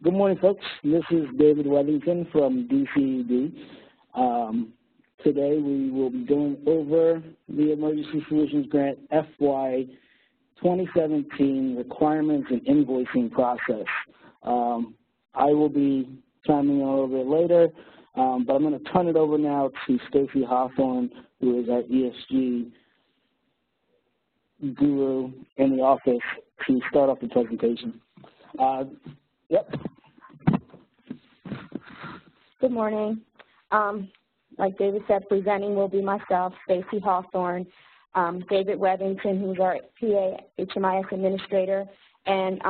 Good morning, folks. This is David Wethington from DCED. Today we will be going over the Emergency Solutions Grant FY 2017 requirements and invoicing process. I will be chiming in a little bit later, but I'm going to turn it over now to Stacy Hawthorne, who is our ESG guru in the office, to start off the presentation. Good morning. Like David said, presenting will be myself, Stacy Hawthorne, David Wethington, who's our PA HMIS administrator, and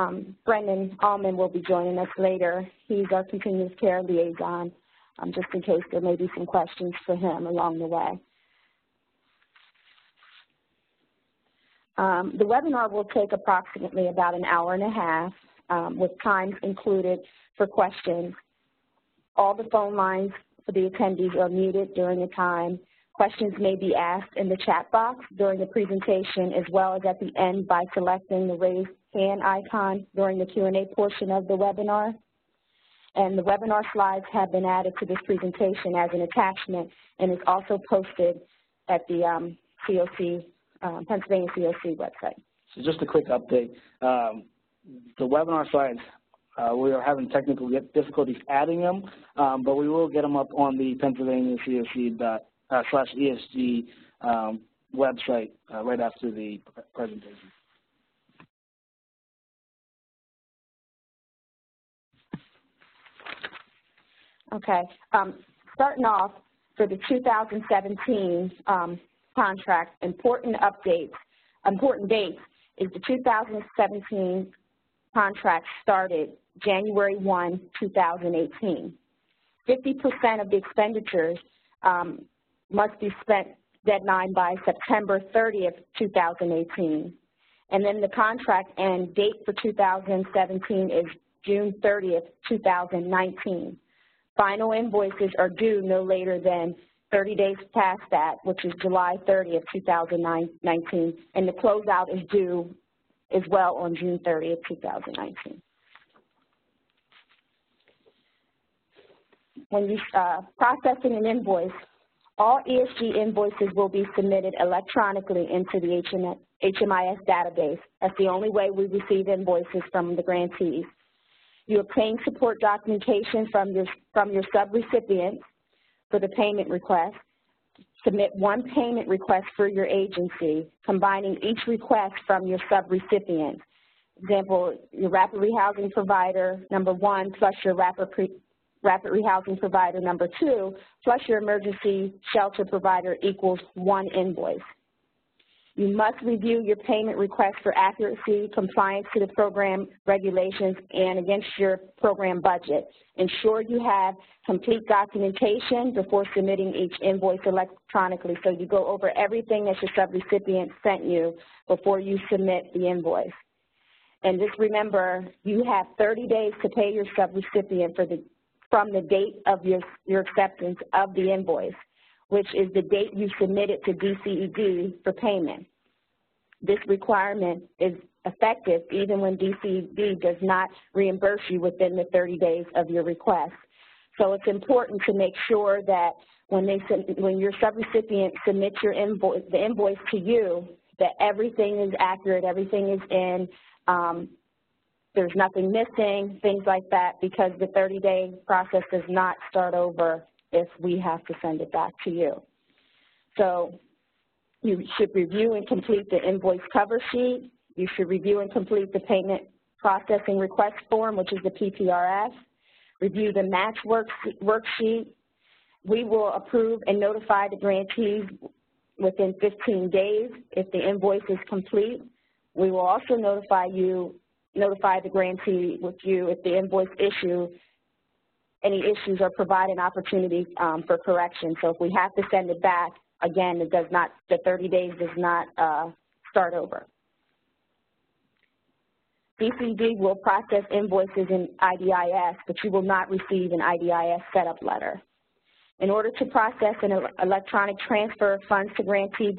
Brendan Allman will be joining us later. He's our continuous care liaison, just in case there may be some questions for him along the way. The webinar will take approximately about an hour and a half, with times included for questions. All the phone lines for the attendees are muted during the time. Questions may be asked in the chat box during the presentation, as well as at the end by selecting the raise hand icon during the Q&A portion of the webinar. And the webinar slides have been added to this presentation as an attachment and is also posted at the Pennsylvania COC website. So just a quick update. The webinar slides, we are having technical difficulties adding them, but we will get them up on the Pennsylvania COC/ESG website right after the presentation. Okay. Starting off for the 2017 contract, important dates is the 2017 contract started January 1, 2018. 50% of the expenditures must be spent deadline by September 30th, 2018. And then the contract end date for 2017 is June 30th, 2019. Final invoices are due no later than 30 days past that, which is July 30th, 2019, and the closeout is due as well on June 30th, 2019. When you processing an invoice, all ESG invoices will be submitted electronically into the HMIS database. That's the only way we receive invoices from the grantees. You obtain support documentation from your subrecipients for the payment request. Submit one payment request for your agency, combining each request from your subrecipient. Example, your rapid rehousing provider number 1 plus your rapid rehousing provider number 2 plus your emergency shelter provider equals one invoice. You must review your payment request for accuracy, compliance to the program regulations, and against your program budget. Ensure you have complete documentation before submitting each invoice electronically, so you go over everything that your subrecipient sent you before you submit the invoice. And just remember, you have 30 days to pay your subrecipient from the date of your acceptance of the invoice, which is the date you submit it to DCED for payment. This requirement is effective even when DCED does not reimburse you within the 30 days of your request. So it's important to make sure that when your subrecipient submits the invoice to you, that everything is accurate, everything is in, there's nothing missing, things like that, because the 30-day process does not start over if we have to send it back to you. So you should review and complete the invoice cover sheet. You should review and complete the payment processing request form, which is the PPRF. Review the match worksheet. We will approve and notify the grantees within 15 days if the invoice is complete. We will also notify the grantee with you if the invoice any issues or provide an opportunity for correction. So if we have to send it back, again, the 30 days does not start over. DCED will process invoices in IDIS, but you will not receive an IDIS setup letter. In order to process an electronic transfer of funds to grantee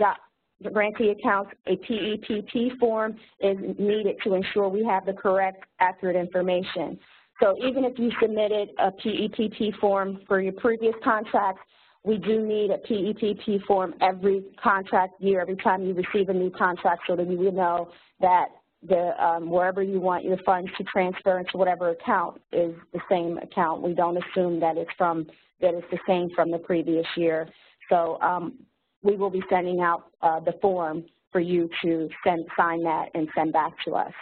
accounts, a PEPP form is needed to ensure we have the correct, accurate information. So even if you submitted a PEPP form for your previous contracts, we do need a PEPP form every contract year, every time you receive a new contract, so that you will know that wherever you want your funds to transfer into whatever account is the same account. We don't assume that it's the same from the previous year. So we will be sending out the form for you to sign that and send back to us.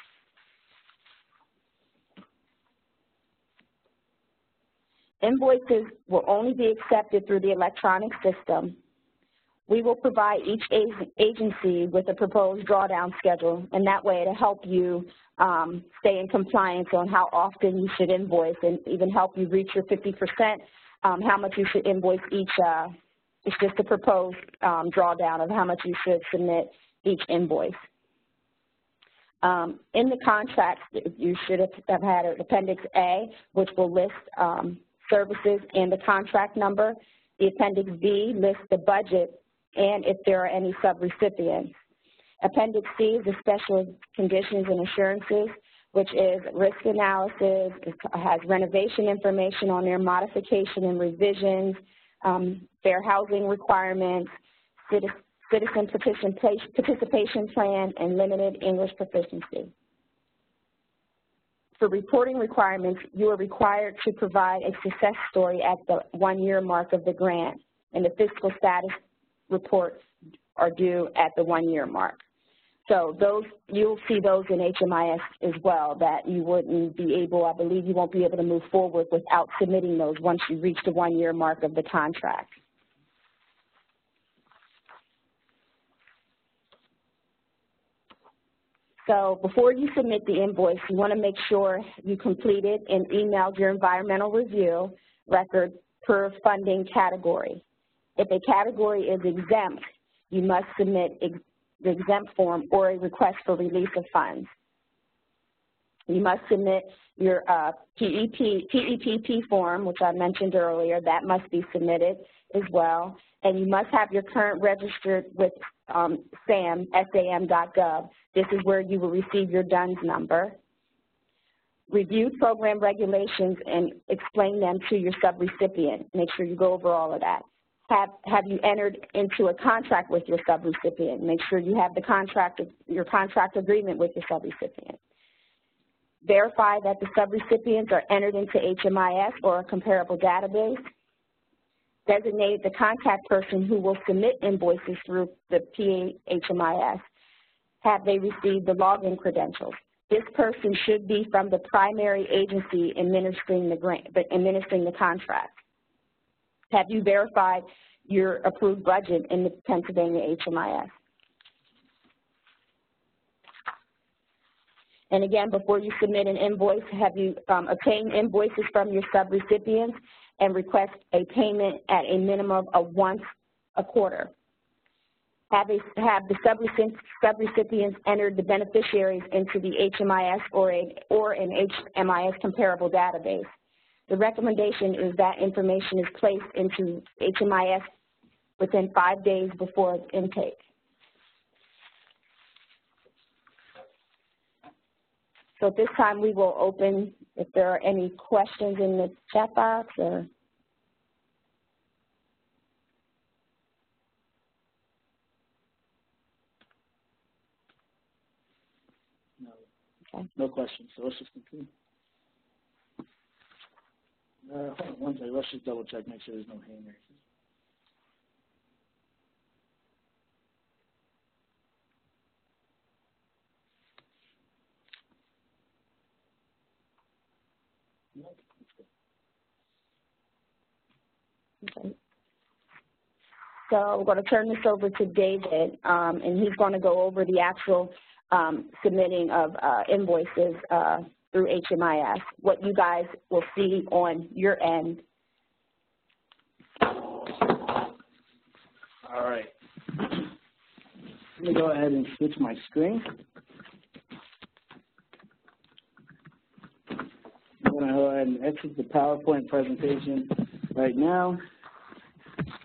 Invoices will only be accepted through the electronic system. We will provide each agency with a proposed drawdown schedule, and that way to help you stay in compliance on how often you should invoice and even help you reach your 50%, how much you should invoice each. It's just a proposed drawdown of how much you should submit each invoice. In the contract, you should have had an Appendix A, which will list services and the contract number. The Appendix B lists the budget and if there are any subrecipients. Appendix C is the special conditions and assurances, which is risk analysis. It has renovation information on there, modification and revisions, fair housing requirements, citizen participation plan, and limited English proficiency. For reporting requirements, you are required to provide a success story at the 1-year mark of the grant, and the fiscal status reports are due at the 1-year mark. So those, you'll see those in HMIS as well, that you wouldn't be able, I believe you won't be able to move forward without submitting those once you reach the 1-year mark of the contract. So before you submit the invoice, you want to make sure you completed and emailed your environmental review record per funding category. If a category is exempt, you must submit the exempt form or a request for release of funds. You must submit your PEPP form, which I mentioned earlier. That must be submitted as well. And you must have your current registered with SAM.gov. This is where you will receive your DUNS number. Review program regulations and explain them to your subrecipient. Make sure you go over all of that. Have you entered into a contract with your subrecipient? Make sure you have your contract agreement with your subrecipient. Verify that the subrecipients are entered into HMIS or a comparable database. Designate the contact person who will submit invoices through the HMIS. Have they received the login credentials? This person should be from the primary agency administering the contract. Have you verified your approved budget in the Pennsylvania HMIS? And again, before you submit an invoice, have you obtained invoices from your subrecipients and request a payment at a minimum of once a quarter? Have the subrecipients entered the beneficiaries into the HMIS or an HMIS comparable database? The recommendation is that information is placed into HMIS within 5 days before its intake. So at this time, we will open if there are any questions in the chat box or. No, okay. No questions. So let's just continue. Hold on one second. Let's just double check, make sure there's no hand raises. Okay. So we're going to turn this over to David, and he's going to go over the actual submitting of invoices through HMIS, what you guys will see on your end. All right. Let me go ahead and switch my screen. I'm going to go ahead and exit the PowerPoint presentation right now.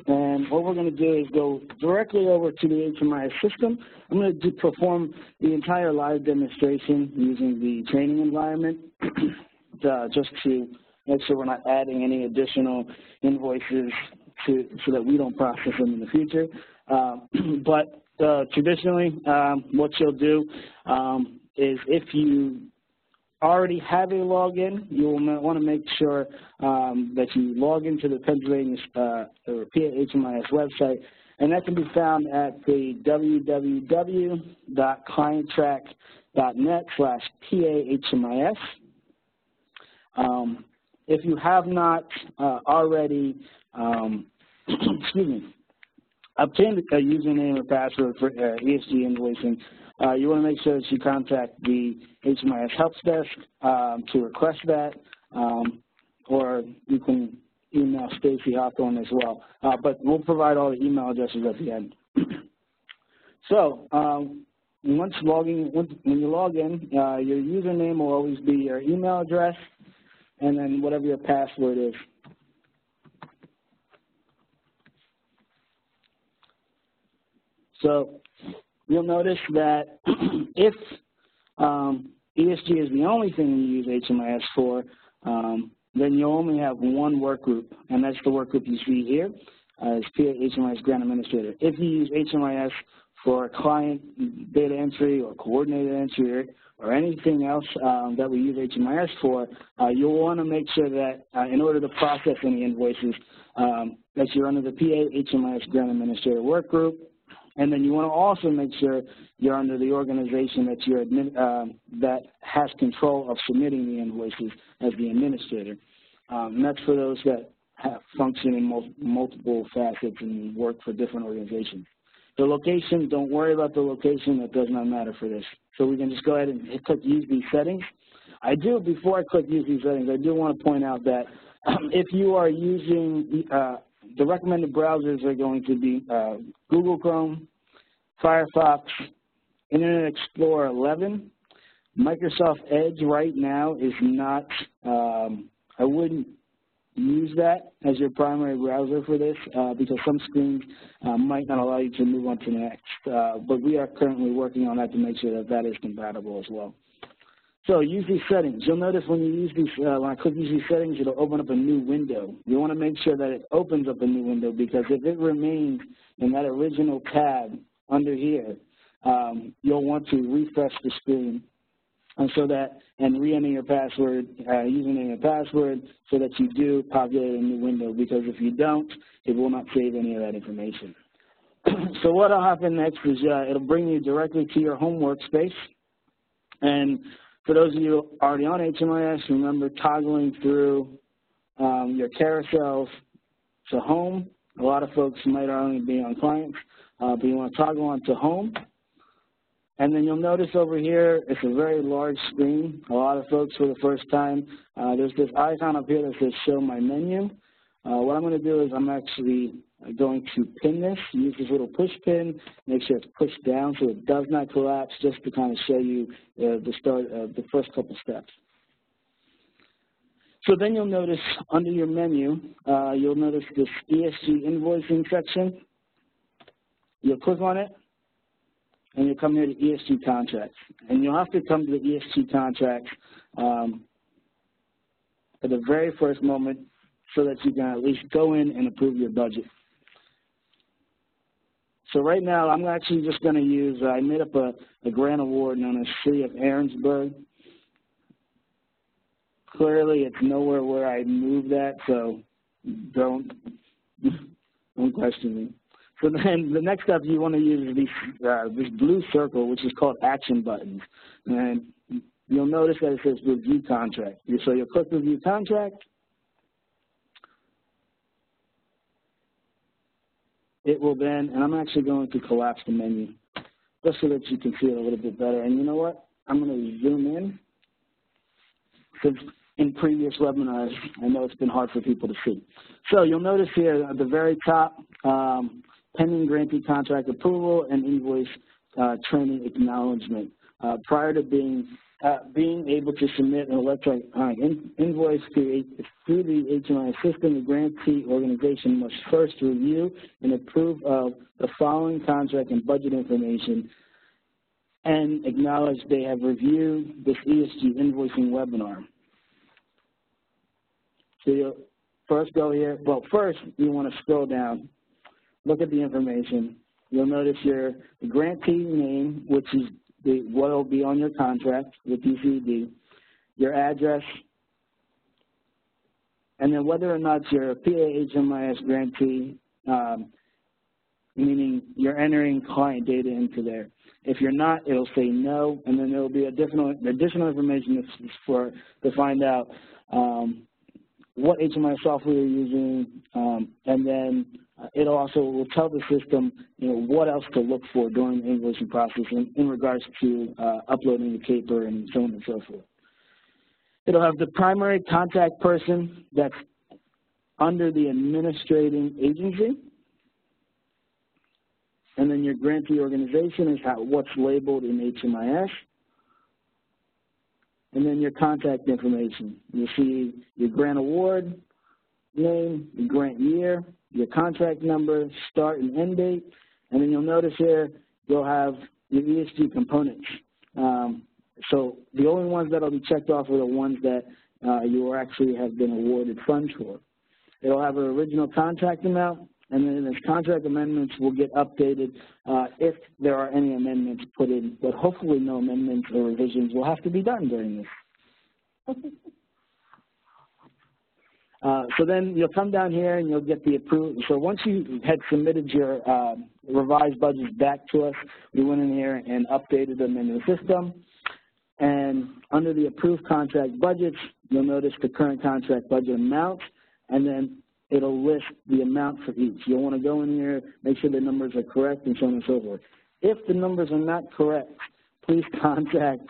And what we're going to do is go directly over to the HMIS system. I'm going to perform the entire live demonstration using the training environment. just to make sure we're not adding any additional invoices so that we don't process them in the future. But traditionally, what you'll do is if you already have a login, you will want to make sure that you log into the Pennsylvania or PA HMIS website, and that can be found at the www.clienttrack.net/PA-HMIS. If you have not already, excuse me, obtained a username or password for ESG invoicing, you want to make sure that you contact the HMIS Help Desk to request that, or you can email Stacy Hawthorne as well. But we'll provide all the email addresses at the end. So when you log in, your username will always be your email address and then whatever your password is. So you'll notice that if ESG is the only thing you use HMIS for, then you'll only have one work group, and that's the work group you see here as PA HMIS Grant Administrator. If you use HMIS for client data entry or coordinated entry or anything else that we use HMIS for, you'll want to make sure that in order to process any invoices, that you're under the PA HMIS Grant Administrator work group. And then you want to also make sure you're under the organization that you're that has control of submitting the invoices as the administrator. And that's for those that function in multiple facets and work for different organizations. The location, don't worry about the location. That does not matter for this. So we can just go ahead and click Use These Settings. Before I click Use These Settings, I do want to point out that if you are using the recommended browsers are going to be Google Chrome, Firefox, Internet Explorer 11. Microsoft Edge right now is not, I wouldn't use that as your primary browser for this because some screens might not allow you to move on to the next. But we are currently working on that to make sure that that is compatible as well. So use these settings. You'll notice when you use these, when I click use these settings, it'll open up a new window. You want to make sure that it opens up a new window because if it remains in that original tab under here, you'll want to refresh the screen and re-enter your password, username and password, so that you do populate a new window. Because if you don't, it will not save any of that information. So what will happen next is it'll bring you directly to your home workspace, and for those of you already on HMIS, remember toggling through your carousels to home. A lot of folks might only be on clients, but you want to toggle on to home. And then you'll notice over here, it's a very large screen. A lot of folks for the first time, there's this icon up here that says Show My Menu. What I'm going to do is I'm actually going to pin this, use this little push pin, make sure it's pushed down so it does not collapse, just to kind of show you the first couple steps. So then you'll notice under your menu, you'll notice this ESG invoicing section. You'll click on it, and you'll come here to ESG contracts. And you'll have to come to the ESG contracts at the very first moment so that you can at least go in and approve your budget. So right now, I'm actually just going to use, I made up a grant award known as City of Aaronsburg. Clearly, it's nowhere where I moved that, so don't question me. So then the next step you want to use is this blue circle, which is called Action Buttons. And you'll notice that it says Review Contract. So you'll click Review Contract. It will then, and I'm actually going to collapse the menu just so that you can see it a little bit better. And you know what? I'm going to zoom in. Since in previous webinars, I know it's been hard for people to see. So you'll notice here at the very top, pending grantee contract approval and invoice training acknowledgement. Prior to being able to submit an electronic invoice through the HMIS system, the grantee organization must first review and approve of the following contract and budget information and acknowledge they have reviewed this ESG invoicing webinar. So you'll first go here. Well, first you want to scroll down, look at the information. You'll notice the grantee name, which is what will be on your contract with DCED, your address, and then whether or not you're a PA-HMIS grantee, meaning you're entering client data into there. If you're not, it'll say no, and then there will be additional information to find out what HMIS software you're using, and then it also will tell the system, what else to look for during the invoicing process in regards to uploading the paper and so on and so forth. It'll have the primary contact person that's under the administrating agency, and then your grantee organization is what's labeled in HMIS, and then your contact information. You'll see your grant award name, your grant year, your contract number, start and end date, and then you'll notice here you'll have your ESG components. So the only ones that will be checked off are the ones that you will actually have been awarded funds for. It'll have an original contract amount, and then as contract amendments will get updated if there are any amendments put in, but hopefully no amendments or revisions will have to be done during this. So then you'll come down here and you'll get the approved. So once you had submitted your revised budgets back to us, we went in here and updated them in the system. And under the approved contract budgets, you'll notice the current contract budget amount, and then it'll list the amount for each. You'll want to go in here, make sure the numbers are correct, and so on and so forth. If the numbers are not correct, please contact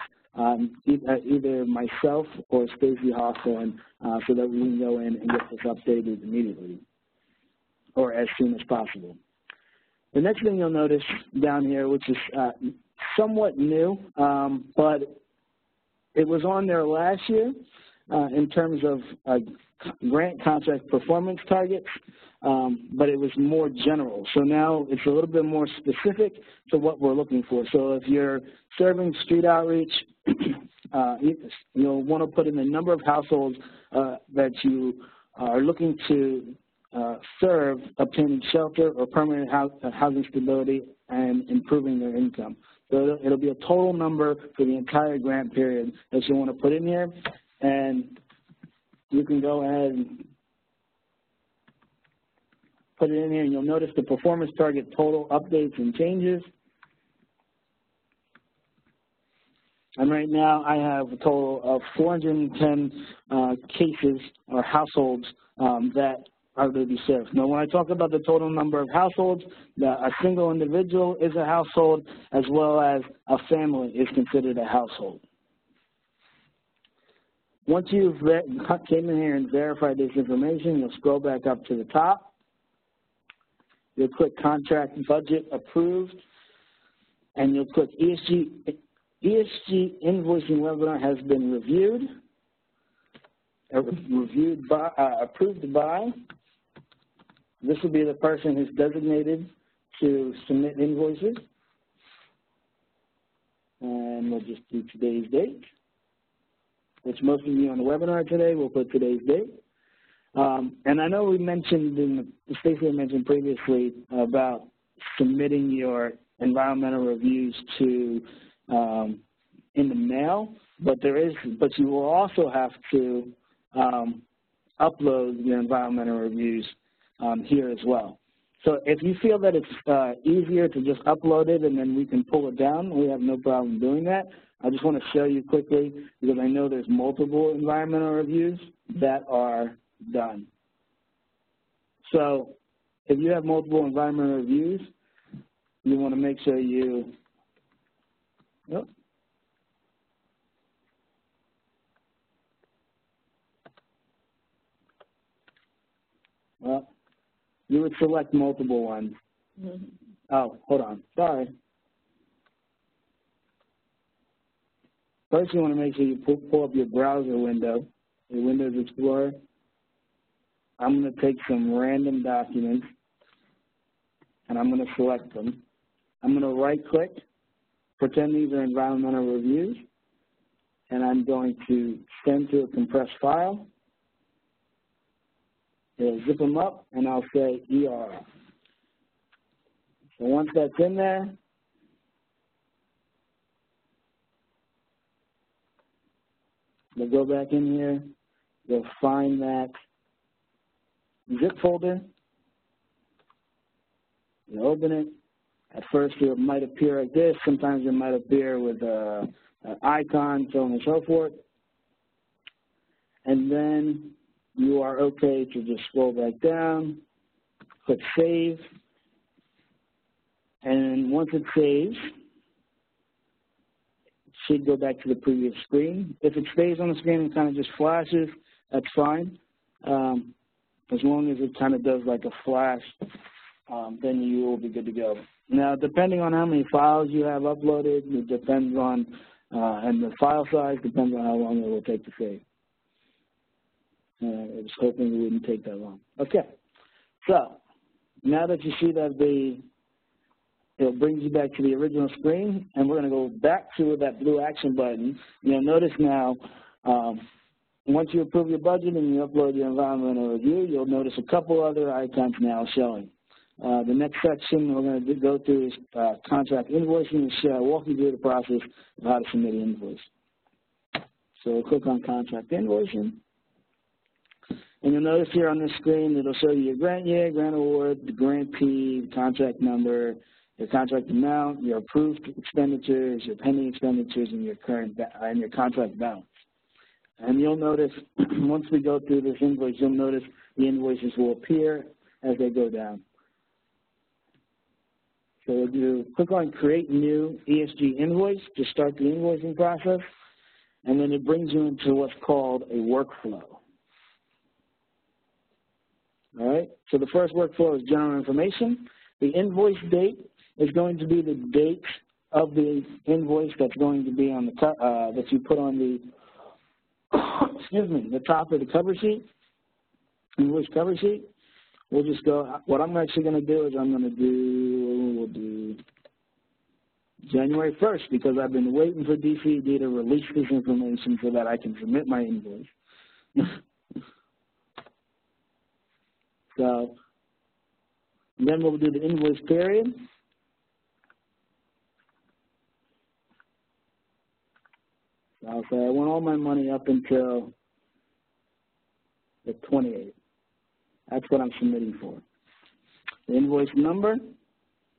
either myself or Stacy Hawthorne so that we can go in and get this updated immediately or as soon as possible. The next thing you'll notice down here, which is somewhat new, but it was on there last year in terms of grant contract performance targets, but it was more general. So now it's a little bit more specific to what we're looking for. So if you're serving street outreach, you'll want to put in the number of households that you are looking to serve, obtaining shelter or permanent housing stability and improving their income. So it'll be a total number for the entire grant period that you want to put in here, and you can go ahead and put it in here, and you'll notice the performance target total updates and changes. And right now I have a total of 410 cases or households that are to be served. Now, when I talk about the total number of households, a single individual is a household, as well as a family is considered a household. Once you've came in here and verified this information, you'll scroll back up to the top. You'll click Contract Budget Approved, and you'll click ESG Invoicing Webinar has been approved by. This will be the person who's designated to submit invoices. And we'll just do today's date, which most of you on the webinar today will put today's date. And I know we mentioned, Stacey mentioned previously about submitting your environmental reviews to in the mail, but you will also have to upload your environmental reviews here as well. So if you feel that it's easier to just upload it and then we can pull it down, we have no problem doing that. I just want to show you quickly because I know there's multiple environmental reviews that are done. So if you have multiple environmental reviews, you want to make sure you, well, you would select multiple ones. Mm-hmm. Oh, hold on. Sorry. First, you want to make sure you pull up your browser window, your Windows Explorer. I'm going to take some random documents, and I'm going to select them. I'm going to right-click, pretend these are environmental reviews, and I'm going to send to a compressed file. it'll zip them up, and I'll say ER. So once that's in there, you'll go back in here, you'll find that zip folder, you open it. At first it might appear like this, sometimes it might appear with an icon, so on and so forth. And then you are okay to just scroll back down, click Save, and once it saves, it should go back to the previous screen. If it stays on the screen and kind of just flashes, that's fine. As long as it kind of does like a flash, then you will be good to go. Now, depending on how many files you have uploaded, it depends on, and the file size depends on how long it will take to save. I was hoping it wouldn't take that long. Okay, so now that you see that it brings you back to the original screen, and we're going to go back to that blue action button. You'll notice now, once you approve your budget and you upload your environmental review, you'll notice a couple other icons now showing. The next section we're going to go through is contract invoicing, which walk you through the process of how to submit an invoice. So we'll click on contract invoicing. And you'll notice here on this screen, it'll show you your grant year, grant award, the grantee, contract number, your contract amount, your approved expenditures, your pending expenditures, and your current and your contract balance. And you'll notice, once we go through this invoice, you'll notice the invoices will appear as they go down. So you click on Create New ESG Invoice to start the invoicing process, and then it brings you into what's called a workflow. All right, so the first workflow is general information. The invoice date is going to be the date of the invoice that's going to be on the that you put on the excuse me, the top of the cover sheet, invoice cover sheet. We'll just go. What I'm actually going to do is we'll do January 1st because I've been waiting for DCED to release this information so that I can submit my invoice. So then we'll do the invoice period. So I'll say I want all my money up until the 28th. That's what I'm submitting for. The invoice number,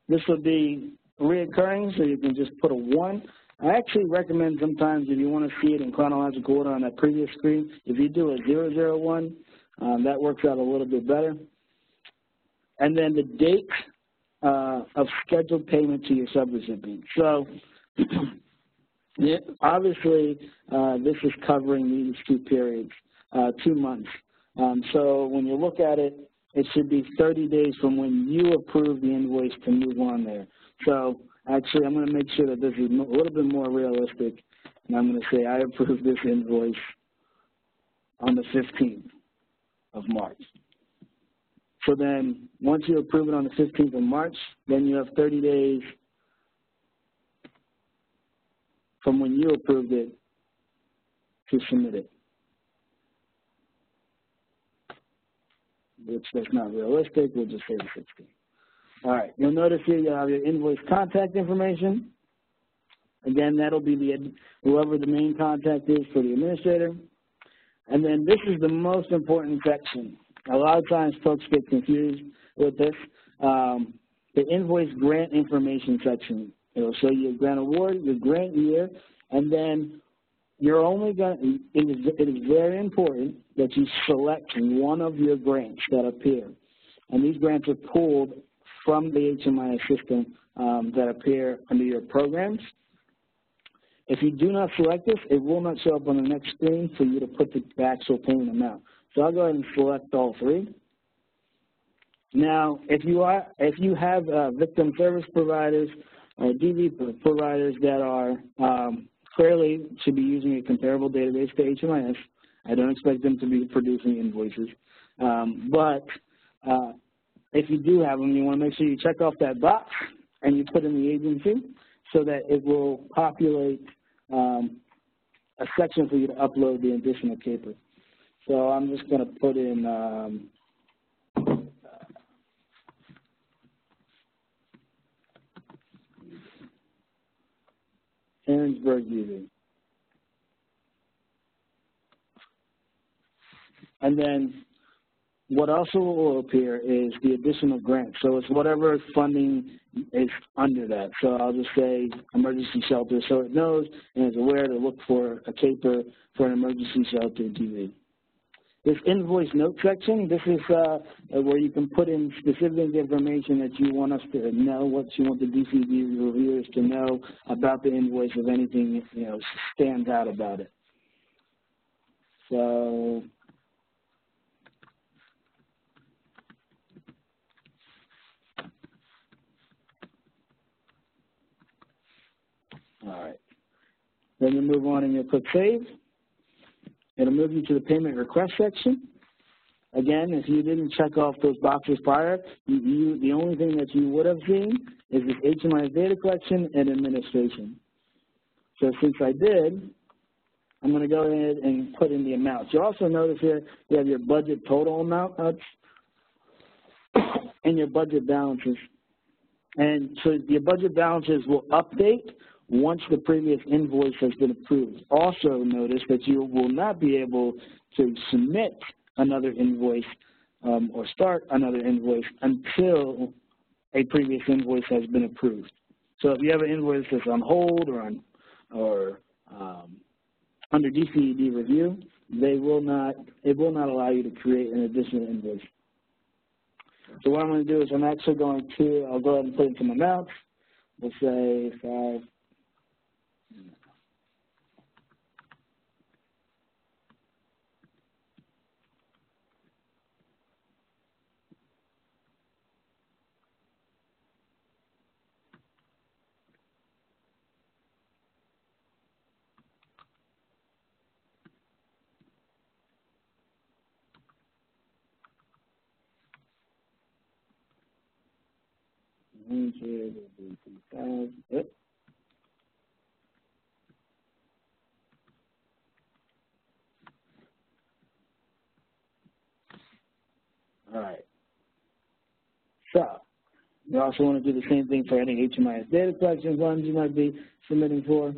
this will be reoccurring, so you can just put a 1. I actually recommend sometimes if you want to see it in chronological order on that previous screen, if you do a 001, that works out a little bit better. And then the date of scheduled payment to your subrecipient. So obviously this is covering these 2 periods, 2 months. So when you look at it, it should be 30 days from when you approve the invoice to move on there. So actually, I'm going to make sure that this is a little bit more realistic, and I'm going to say I approve this invoice on the 15th of March. So then once you approve it on the 15th of March, then you have 30 days from when you approved it to submit it. Which that's not realistic, we'll just say the 16th. All right, you'll notice here you have your invoice contact information. Again, that'll be whoever the main contact is for the administrator. And then this is the most important section. A lot of times folks get confused with this. The invoice grant information section. It'll show you your grant award, your grant year, and then you're only going to, it is very important that you select one of your grants that appear. And these grants are pulled from the HMIS system that appear under your programs. If you do not select this, it will not show up on the next screen for you to put the actual payment amount. So I'll go ahead and select all 3. Now, if you have victim service providers or DV providers that are clearly should be using a comparable database to HMIS. I don't expect them to be producing invoices. But if you do have them, you want to make sure you check off that box and you put in the agency so that it will populate a section for you to upload the additional paper. So I'm just going to put in per UV. And then what also will appear is the additional grant. So it's whatever funding is under that. So I'll just say emergency shelter, so it knows and is aware to look for a CAPER for an emergency shelter DV. This invoice note section, this is where you can put in specific information that you want us to know, what you want the DCED reviewers to know about the invoice, if anything stands out about it. So all right. Then you move on and you'll click Save. It'll move you to the payment request section. Again, if you didn't check off those boxes prior, the only thing that you would have seen is this HMIS data collection and administration. So since I did, I'm going to go ahead and put in the amounts. You also notice here you have your budget total amount and your budget balances. And so your budget balances will update once the previous invoice has been approved. Also notice that you will not be able to submit another invoice or start another invoice until a previous invoice has been approved. So if you have an invoice that's on hold or under DCED review, it will not allow you to create an additional invoice. So what I'm going to do is I'll go ahead and put in some amounts. We'll say 5. Yep. All right. So you also want to do the same thing for any HMIS data collection funds you might be submitting for,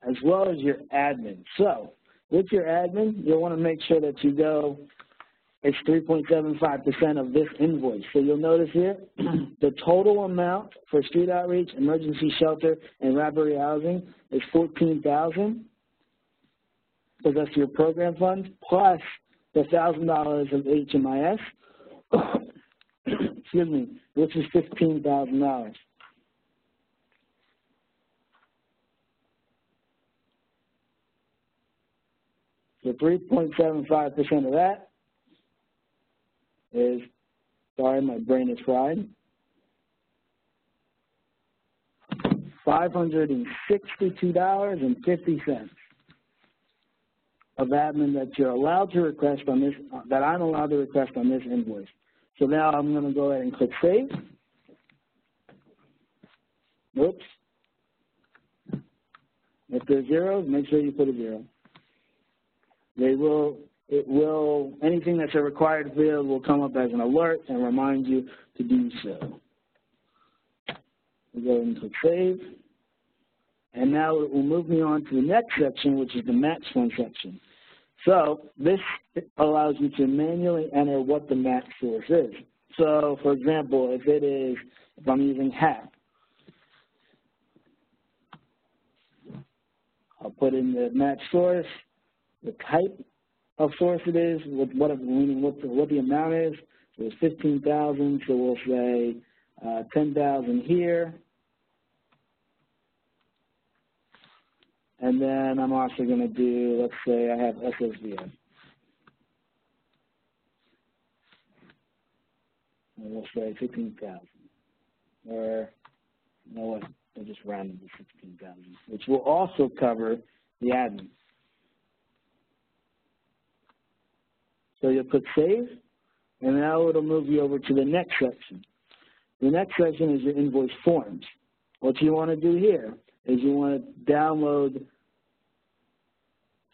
as well as your admin. So with your admin, you'll want to make sure that you go, it's 3.75% of this invoice. So you'll notice here, the total amount for street outreach, emergency shelter, and rapid housing is $14,000, because that's your program fund, plus the $1,000 of HMIS, excuse me, which is $15,000. So 3.75% of that is, sorry, my brain is fried, $562.50 of admin that you're allowed to request on this, that I'm allowed to request on this invoice. So now I'm going to go ahead and click Save. Oops. If there's zeros, make sure you put a 0. Anything that's a required field will come up as an alert and remind you to do so. We'll go ahead and click Save. And now it will move me on to the next section, which is the match fund section. So this allows you to manually enter what the match source is. So for example, if I'm using HAP, I'll put in the match source, the type of source it is, meaning what the amount is. So it's $15,000, so we'll say $10,000 here. And then I'm also going to do, let's say I have SSVS. And we'll say 15,000. Or, you know what, I'll just round it to 16,000, which will also cover the admin. So you'll click Save, and now it'll move you over to the next section. The next section is your Invoice Forms. What you want to do here is you want to download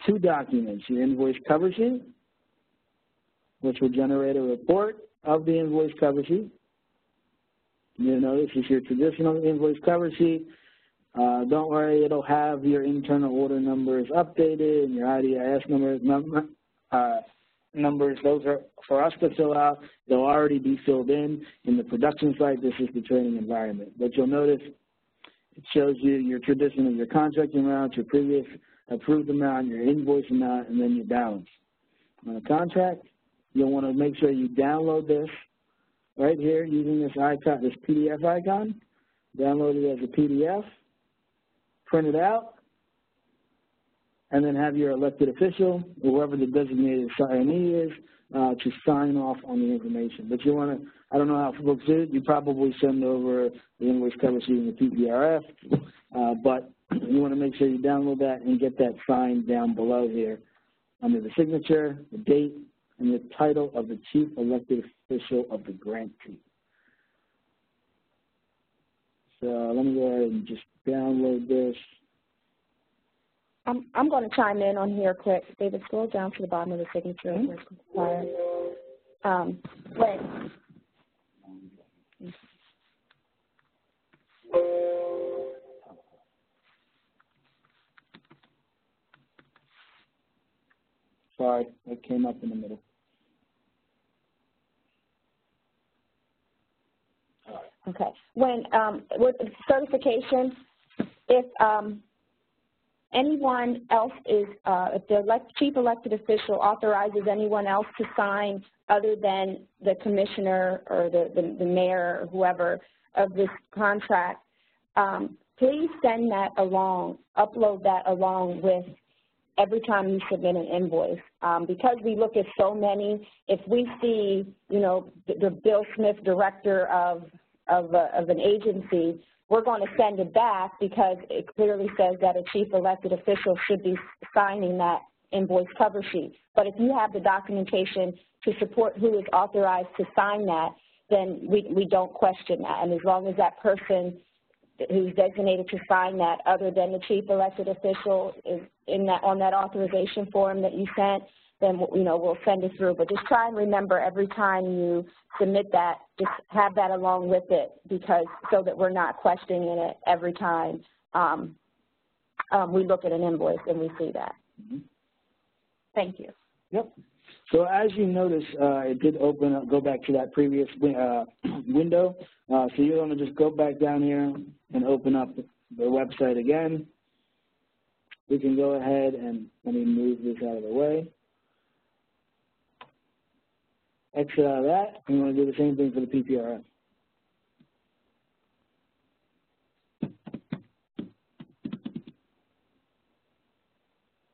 2 documents, your invoice cover sheet, which will generate a report of the invoice cover sheet, You know, this is your traditional invoice cover sheet. Don't worry, it'll have your internal order numbers updated and your IDIS numbers. Those are for us to fill out. They'll already be filled in the production site. This is the training environment. But you'll notice it shows you your traditional, your contract amount, your previous approved amount, your invoice amount, and then your balance. On a contract, you'll want to make sure you download this right here using this icon, this PDF icon. Download it as a PDF, print it out, and then have your elected official, or whoever the designated signee is, to sign off on the information. But you want to, I don't know how folks do it, you probably send over the invoice cover sheet in the PPRF, but you want to make sure you download that and get that signed down below here under the signature, the date, and the title of the chief elected official of the grantee. So let me go ahead and just download this. I'm going to chime in on here quick. David, scroll down to the bottom of the signature. Sorry, it came up in the middle. Okay. When with certification, if anyone else is, if the chief elected official authorizes anyone else to sign other than the commissioner or the mayor or whoever of this contract, please send that along, upload that along with every time you submit an invoice. Because we look at so many, if we see, you know, the Bill Smith director of an agency, we're going to send it back because it clearly says that a chief elected official should be signing that invoice cover sheet. But if you have the documentation to support who is authorized to sign that, then we don't question that. And as long as that person who's designated to sign that other than the chief elected official is in that, on that authorization form that you sent, then, you know, we'll send it through. But just try and remember every time you submit that, just have that along with it, because so that we're not questioning it every time we look at an invoice and we see that. Mm-hmm. Thank you. Yep. So as you notice, it did open up, go back to that previous window. So you're going to just go back down here and open up the website again. We can go ahead and let me move this out of the way. Exit out of that, and we're going to do the same thing for the PPRF.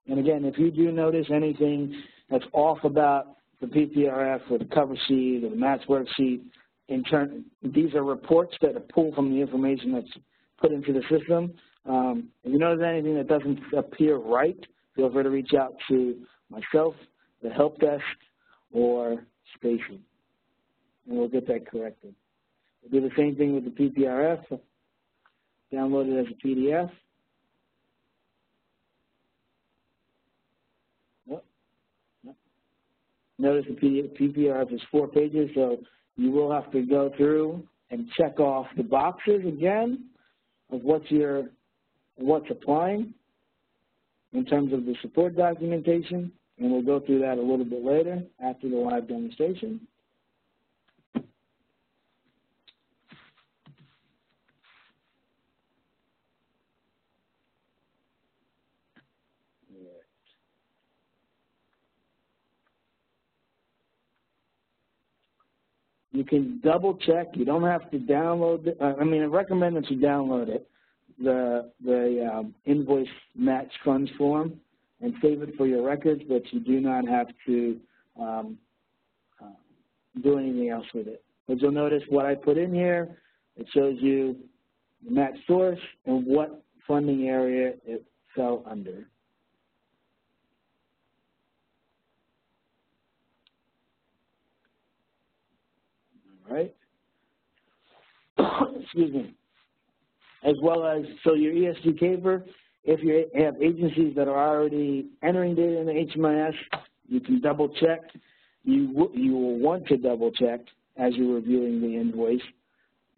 And again, if you do notice anything that's off about the PPRF or the cover sheet or the match worksheet, these are reports that are pulled from the information that's put into the system. If you notice anything that doesn't appear right, feel free to reach out to myself, the help desk, or Stacy, and we'll get that corrected. We'll do the same thing with the PPRF. Download it as a PDF. Notice the PPRF is 4 pages, so you will have to go through and check off the boxes again of what's applying in terms of the support documentation, and we'll go through that a little bit later after the live demonstration. You can double check. You don't have to download it. I mean, I recommend that you download it, the invoice match funds form, and save it for your records, but you do not have to do anything else with it. But you'll notice what I put in here, it shows you the match source and what funding area it fell under. All right. Excuse me. As well as, so your ESG CAPER, if you have agencies that are already entering data in the HMIS, you can double check. You will want to double check as you're reviewing the invoice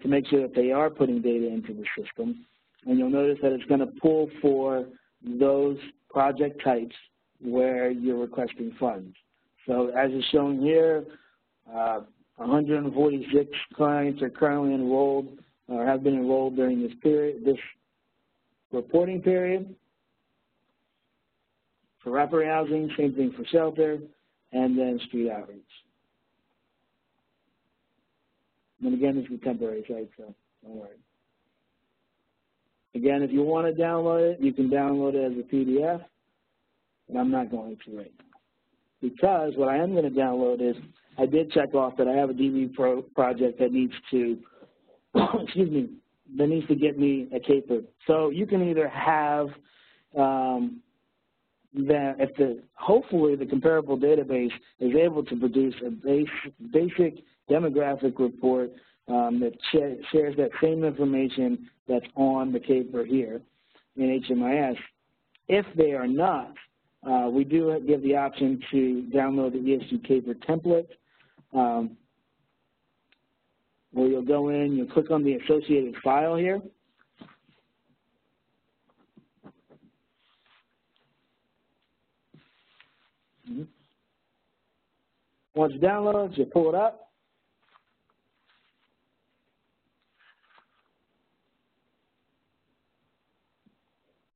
to make sure that they are putting data into the system. And you'll notice that it's going to pull for those project types where you're requesting funds. So as is shown here, 146 clients are currently enrolled or have been enrolled during this period, this reporting period. For wrapper housing, same thing for shelter, and then street outreach. And again, this is a temporary site, so don't worry. Again, if you want to download it, you can download it as a PDF, but I'm not going to right now. Because what I am going to download is, I did check off that I have a DB project that needs to, excuse me, that needs to get me a caper. So you can either have that, hopefully the comparable database is able to produce a basic demographic report that shares that same information that's on the caper here in HMIS. If they are not, we do give the option to download the ESG caper template, where you'll go in, you'll click on the associated file here. Once it downloads, you pull it up.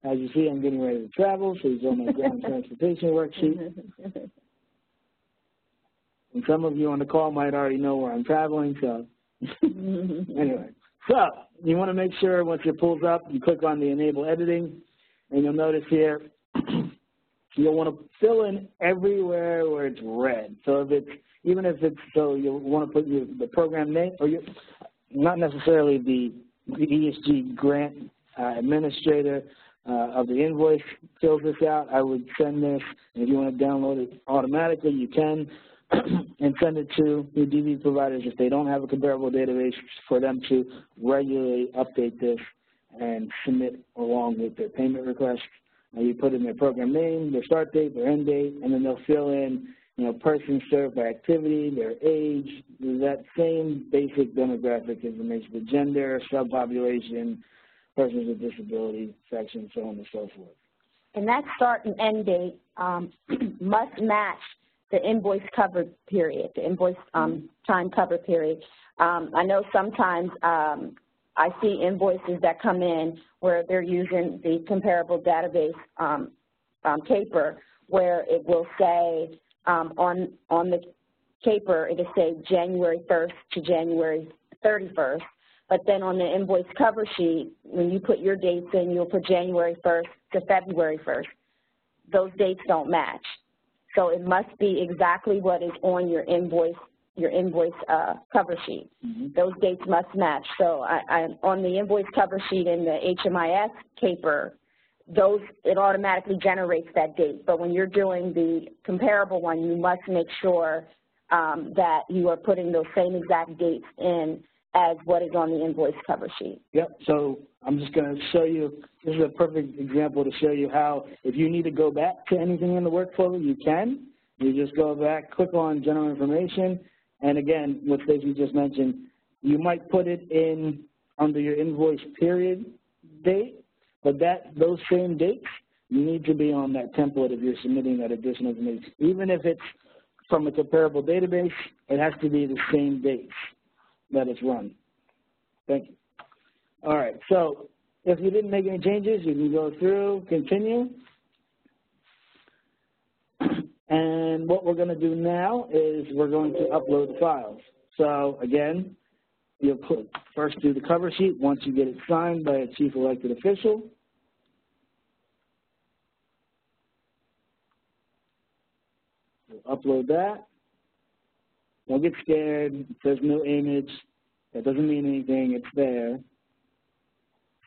As you see, I'm getting ready to travel, so it's on my ground transportation worksheet. And some of you on the call might already know where I'm traveling, so anyway. So you want to make sure once it pulls up, you click on the Enable Editing, and you'll notice here, you'll want to fill in everywhere where it's red. So if it's, even if it's, so you'll want to put the program name, or not necessarily the ESG grant administrator of the invoice fills this out. I would send this, and if you want to download it automatically, you can, and send it to your DB providers if they don't have a comparable database, for them to regularly update this and submit along with their payment request. You put in their program name, their start date, their end date, and then they'll fill in, person served by activity, their age, that same basic demographic information, the gender, subpopulation, persons with disability section, so on and so forth. And that start and end date must match the invoice covered period, the invoice time covered period. I know sometimes I see invoices that come in where they're using the comparable database caper, where it will say on the caper, it'll say January 1st to January 31st. But then on the invoice cover sheet, when you put your dates in, you'll put January 1st to February 1st. Those dates don't match. So it must be exactly what is on your invoice cover sheet. Mm-hmm. Those dates must match. So on the invoice cover sheet in the HMIS caper, it automatically generates that date. But when you're doing the comparable one, you must make sure that you are putting those same exact dates in as what is on the invoice cover sheet. Yep, so I'm just going to show you, this is a perfect example to show you how, if you need to go back to anything in the workflow, you can. You just go back, click on general information, and again, what Stacey just mentioned, you might put it in under your invoice period date, but those same dates need to be on that template if you're submitting that additional information. Even if it's from a comparable database, it has to be the same dates that it's run. Thank you. All right, so if you didn't make any changes, you can go through, continue. And what we're going to do now is we're going to upload the files. So again, you'll first do the cover sheet once you get it signed by a chief elected official. You'll upload that. Don't get scared. It says no image. That doesn't mean anything. It's there.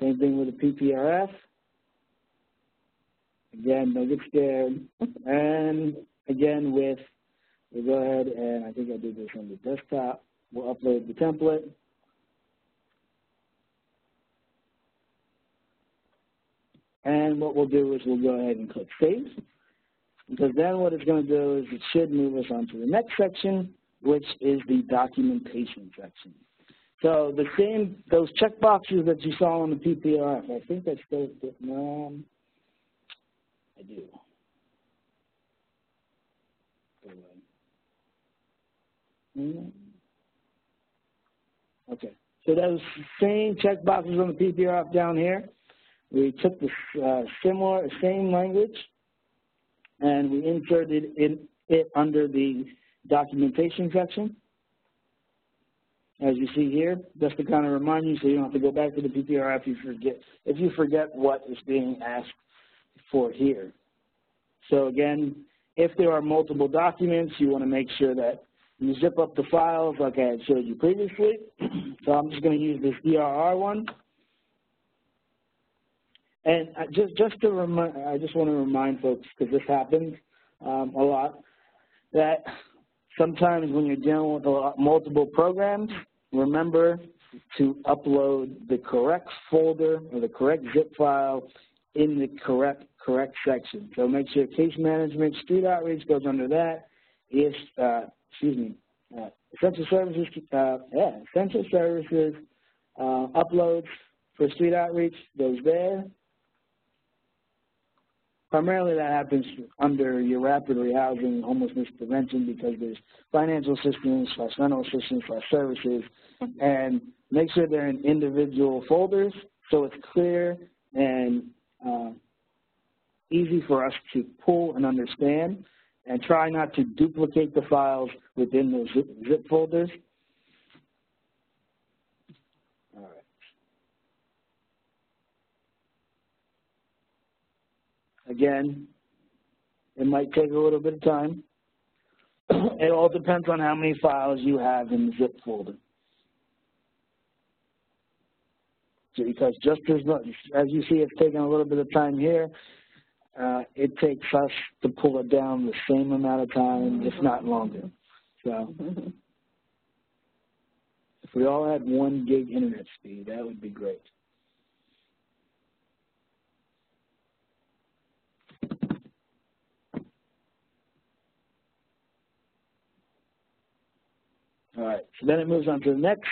Same thing with the PPRF. Again, don't get scared. And again, we'll go ahead and I think I did this on the desktop. We'll upload the template. And what we'll do is we'll go ahead and click Save. Because then what it's going to do is it should move us on to the next section, which is the documentation section. So the same, those check boxes that you saw on the PPRF, I think that's still, I do. Okay, so those same check boxes on the PPRF down here, we took the same language and we inserted it under the documentation section. As you see here, just to kind of remind you so you don't have to go back to the PPRF if you forget what is being asked for here. So again, if there are multiple documents, you want to make sure that you zip up the files like I had showed you previously. So I'm just going to use this DRR one. And I just want to remind folks, because this happens a lot, that sometimes when you're dealing with multiple programs, remember to upload the correct folder or the correct zip file in the correct section. So make sure case management, street outreach goes under that. Essential services, uploads for street outreach goes there. Primarily that happens under your rapid rehousing homelessness prevention because there's financial assistance / rental assistance / services, and make sure they're in individual folders so it's clear and easy for us to pull and understand, and try not to duplicate the files within those zip folders. All right. Again, it might take a little bit of time. It all depends on how many files you have in the zip folder. So because just as you see it's taking a little bit of time here, it takes us to pull it down the same amount of time, if not longer. So if we all had 1 gig internet speed, that would be great. All right, so then it moves on to the next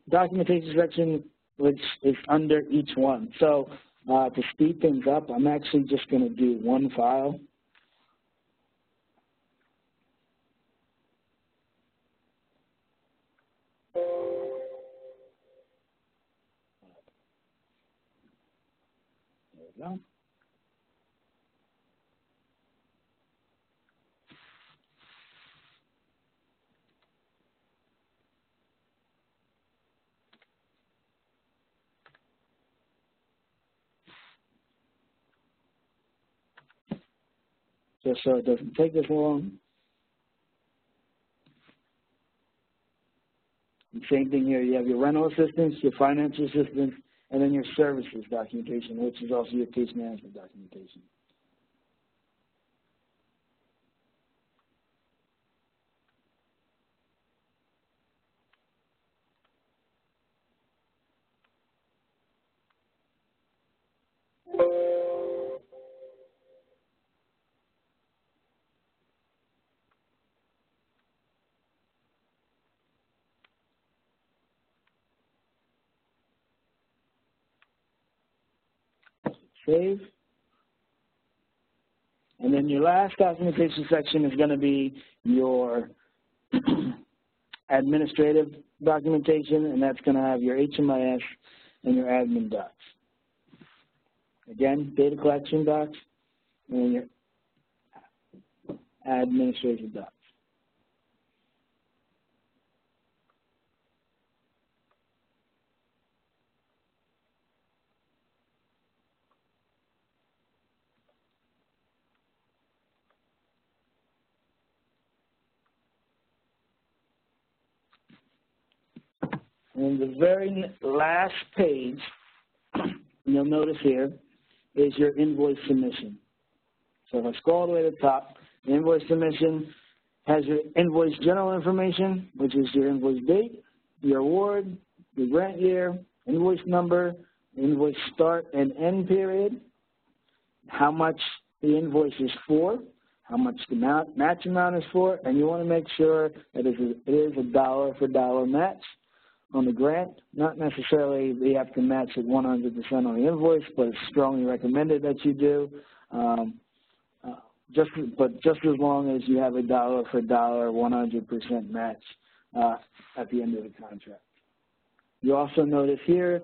documentation section, which is under each one. So to speed things up, I'm actually just going to do one file. There we go. Just so it doesn't take as long. And same thing here, you have your rental assistance, your financial assistance, and then your services documentation, which is also your case management documentation. Save. And then your last documentation section is going to be your administrative documentation, and that's going to have your HMIS and your admin docs. Again, data collection docs and your administrative docs. And the very last page, you'll notice here, is your invoice submission. So if I scroll all the way to the top, the invoice submission has your invoice general information, which is your invoice date, your award, your grant year, invoice number, invoice start and end period, how much the invoice is for, how much the match amount is for, and you want to make sure that it is a dollar for dollar match. on the grant. Not necessarily they have to match it 100% on the invoice, but it's strongly recommended that you do. Just as long as you have a dollar for dollar 100% match at the end of the contract. You also notice here,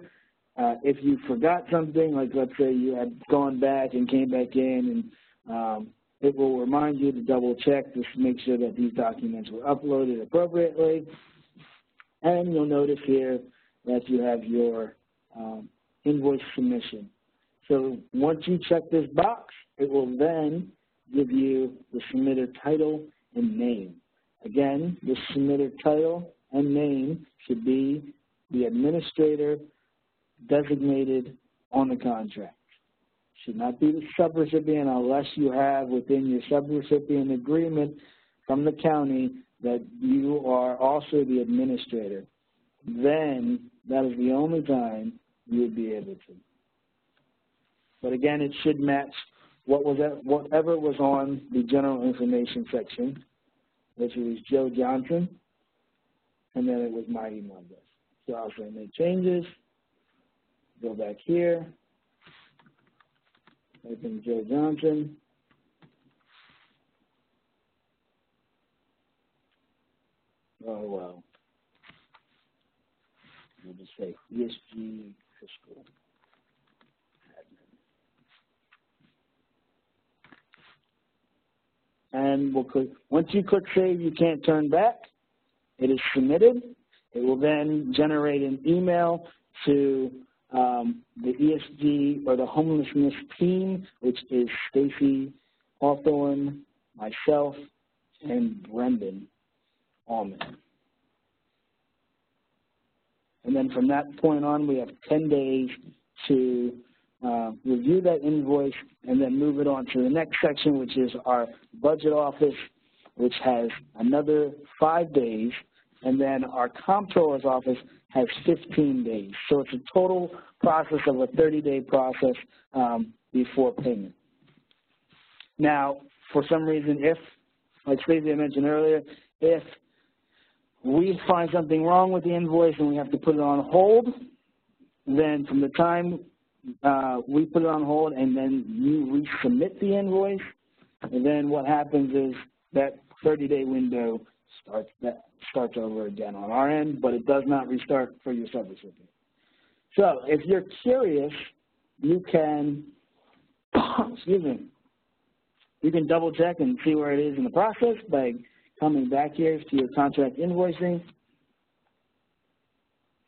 if you forgot something, like let's say you had gone back and came back in, and it will remind you to double check just to make sure that these documents were uploaded appropriately. And you'll notice here that you have your invoice submission. So once you check this box, it will then give you the submitter title and name. Again, the submitter title and name should be the administrator designated on the contract. Should not be the subrecipient unless you have within your subrecipient agreement from the county that you are also the administrator. Then that is the only time you would be able to. But again, it should match whatever was on the general information section, which was Joe Johnson, and then it was my email address. So I'll say make changes, go back here, type in Joe Johnson, oh well, we'll just say ESG Fiscal Admin. And we'll click, once you click save, you can't turn back. It is submitted. It will then generate an email to the ESG or the homelessness team, which is Stacy Hawthorne, myself, and Brendan Allman. And then from that point on, we have 10 days to review that invoice and then move it on to the next section, which is our budget office, which has another 5 days. And then our comptroller's office has 15 days. So it's a total process of a 30-day process before payment. Now, for some reason, if, like Stacey mentioned earlier, if we find something wrong with the invoice and we have to put it on hold, then from the time we put it on hold and then you resubmit the invoice, and then what happens is that 30-day window starts over again on our end, but it does not restart for your subrecipient. So if you're curious, you can, excuse me, you can double check and see where it is in the process by coming back here to your contract invoicing.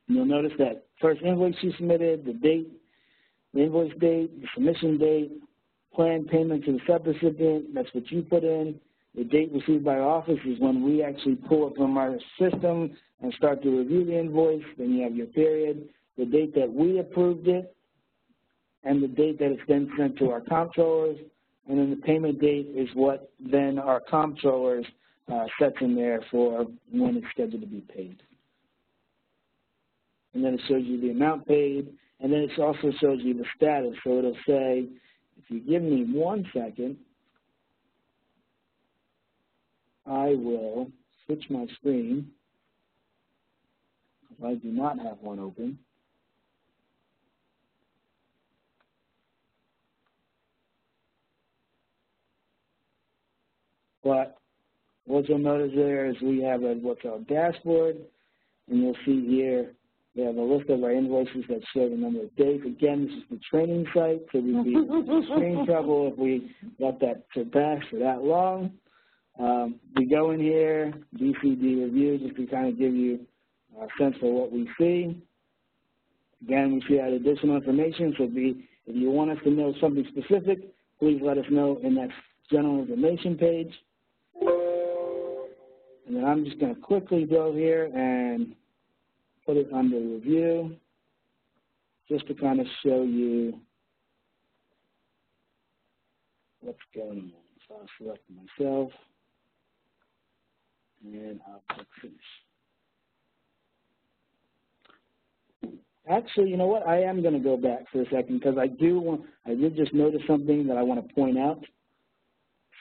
And you'll notice that first invoice you submitted, the date, the invoice date, the submission date, planned payment to the subrecipient, that's what you put in. The date received by our office is when we actually pull it from our system and start to review the invoice. Then you have your period, the date that we approved it, and the date that it's then sent to our comptrollers. And then the payment date is what then our comptrollers sets in there for when it's scheduled to be paid. And then it shows you the amount paid, and then it also shows you the status. So it'll say, if you give me 1 second, I will switch my screen, if I do not have one open. But what you'll notice there is we have what's our dashboard, and you'll see here we have a list of our invoices that show the number of days. Again, this is the training site, so we'd be in extreme trouble if we let that surpass for that long. We go in here, DCED review, just to kind of give you a sense for what we see. Again, we see that additional information, so if you want us to know something specific, please let us know in that general information page. And then I'm just going to quickly go here and put it under review, just to kind of show you what's going on. So I'll select myself, and I'll click finish. Actually, you know what? I am going to go back for a second because I did just notice something that I want to point out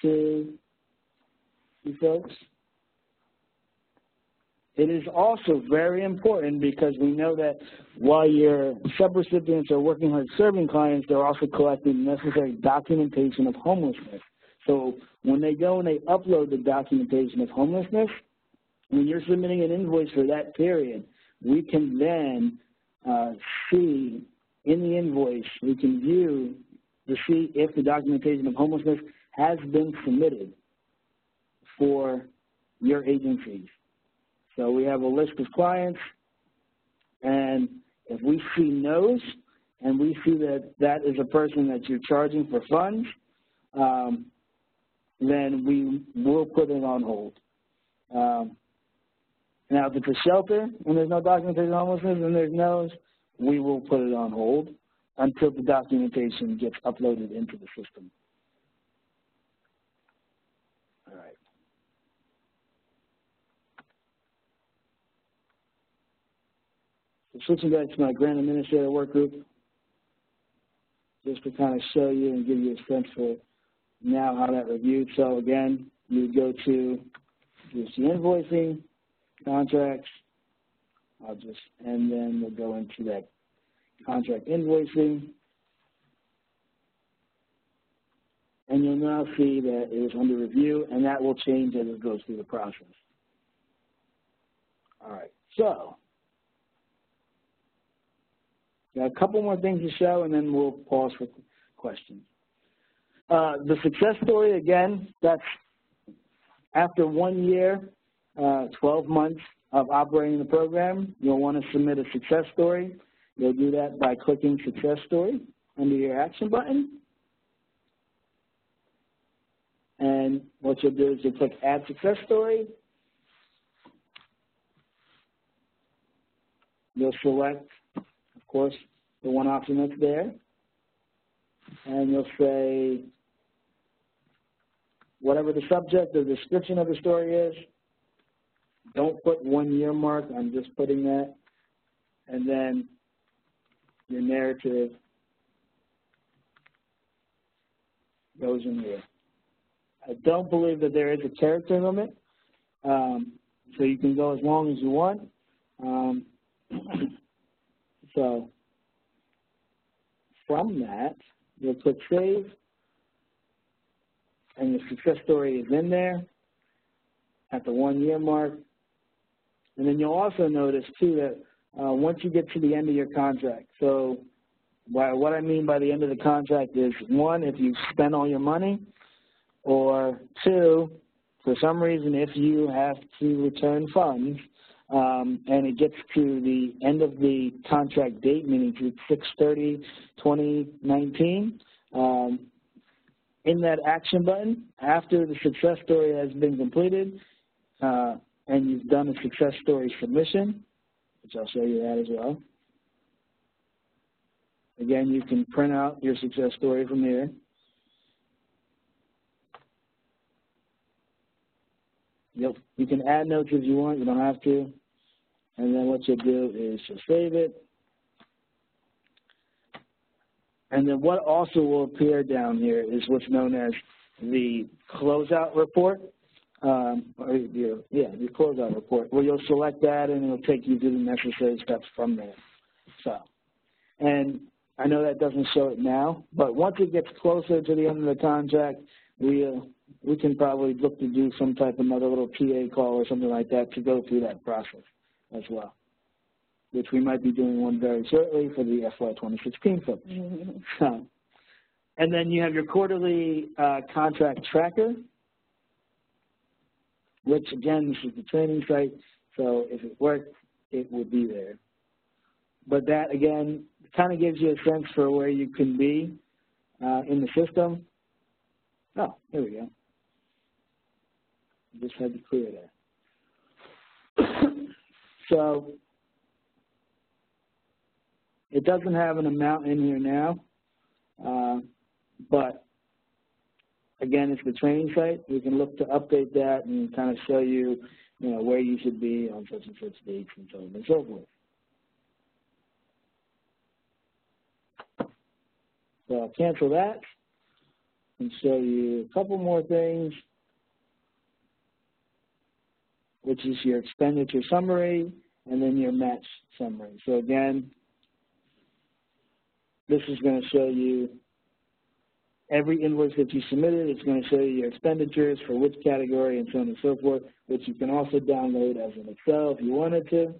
to you folks. it is also very important because we know that while your subrecipients are working hard serving clients, they're also collecting necessary documentation of homelessness. So when they go and they upload the documentation of homelessness, when you're submitting an invoice for that period, we can then see in the invoice, we can view to see if the documentation of homelessness has been submitted for your agencies. So we have a list of clients, and if we see no's and we see that that is a person that you're charging for funds, then we will put it on hold. Now, if it's a shelter and there's no documentation of homelessness and there's no's, we will put it on hold until the documentation gets uploaded into the system. All right. So switching back to my grant administrator work group, just to kind of show you and give you a sense for now how that reviewed. So again, you would go to ESG Invoicing, Contracts, and then we'll go into that contract invoicing, and you'll now see that it is under review, and that will change as it goes through the process. All right, so got a couple more things to show, and then we'll pause for questions. The success story, again, that's after 1 year, 12 months of operating the program, you'll want to submit a success story. You'll do that by clicking Success Story under your action button. And what you'll do is you'll click Add Success Story. You'll select, of course, the one option that's there. And you'll say whatever the subject or description of the story is. Don't put 1 year mark, I'm just putting that. And then your narrative goes in there. I don't believe that there is a character limit, so you can go as long as you want. So from that, you'll click Save, and the success story is in there at the 1 year mark. And then you'll also notice, too, that once you get to the end of your contract, so what I mean by the end of the contract is, one, if you've spent all your money, or two, for some reason, if you have to return funds, and it gets to the end of the contract date, meaning to 6/30/2019, in that action button, after the success story has been completed, and you've done a success story submission, which I'll show you that as well. Again, you can print out your success story from here. You can add notes if you want, you don't have to. And then what you'll do is just save it. And then what also will appear down here is what's known as the Closeout Report. The Closeout Report, where you'll select that and it'll take you through the necessary steps from there. So, and I know that doesn't show it now, but once it gets closer to the end of the contract, we can probably look to do some type of another little TA call or something like that to go through that process as well, which we might be doing one very shortly for the FY 2016 folks. So, and then you have your quarterly contract tracker, which, again, this is the training site, so if it worked, it would be there. But that, again, kind of gives you a sense for where you can be in the system. Oh, there we go. Just had to clear that. So it doesn't have an amount in here now, but again, it's the training site. We can look to update that and kind of show you, where you should be on such and such dates and so on and so forth. So I'll cancel that and show you a couple more things. which is your expenditure summary, and then your match summary. So again, this is going to show you every invoice that you submitted. It's going to show you your expenditures for which category and so on and so forth, which you can also download as an Excel if you wanted to,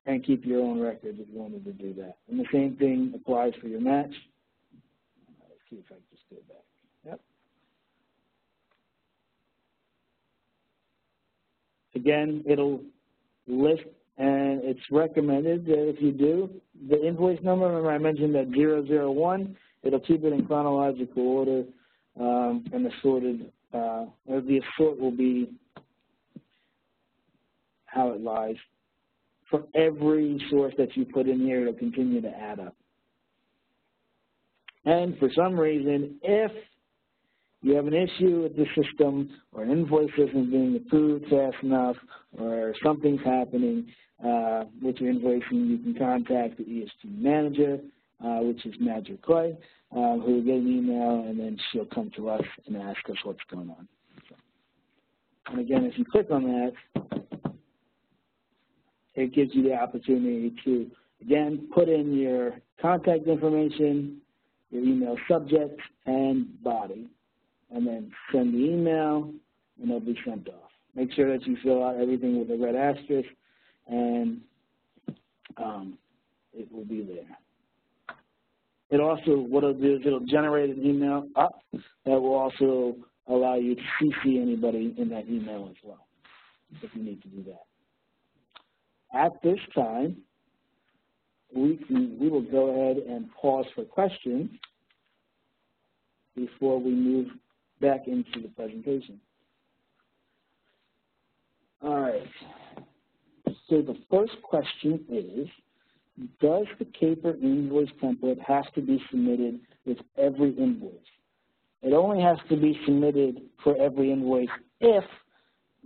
and keep your own records if you wanted to do that. And the same thing applies for your match. Let's see if I can just go back. Yep. Again, it'll list, and it's recommended that if you do, the invoice number, remember I mentioned that 001, it'll keep it in chronological order, and the sorted, or the sort will be how it lies. For every source that you put in here, it'll continue to add up. And for some reason, if you have an issue with the system, or an invoice isn't being approved fast enough, or something's happening with your invoicing, you can contact the ESG manager, which is Manager Clay, who will get an email, and then she'll come to us and ask us what's going on. So, and again, if you click on that, it gives you the opportunity to, again, put in your contact information, your email subject, and body, and then send the email, and it'll be sent off. Make sure that you fill out everything with a red asterisk, and it will be there. It also, what it'll do is it'll generate an email up that will also allow you to CC anybody in that email as well, if you need to do that. At this time, we will go ahead and pause for questions before we move back into the presentation. All right. So the first question is, does the CAPER invoice template have to be submitted with every invoice? It only has to be submitted for every invoice if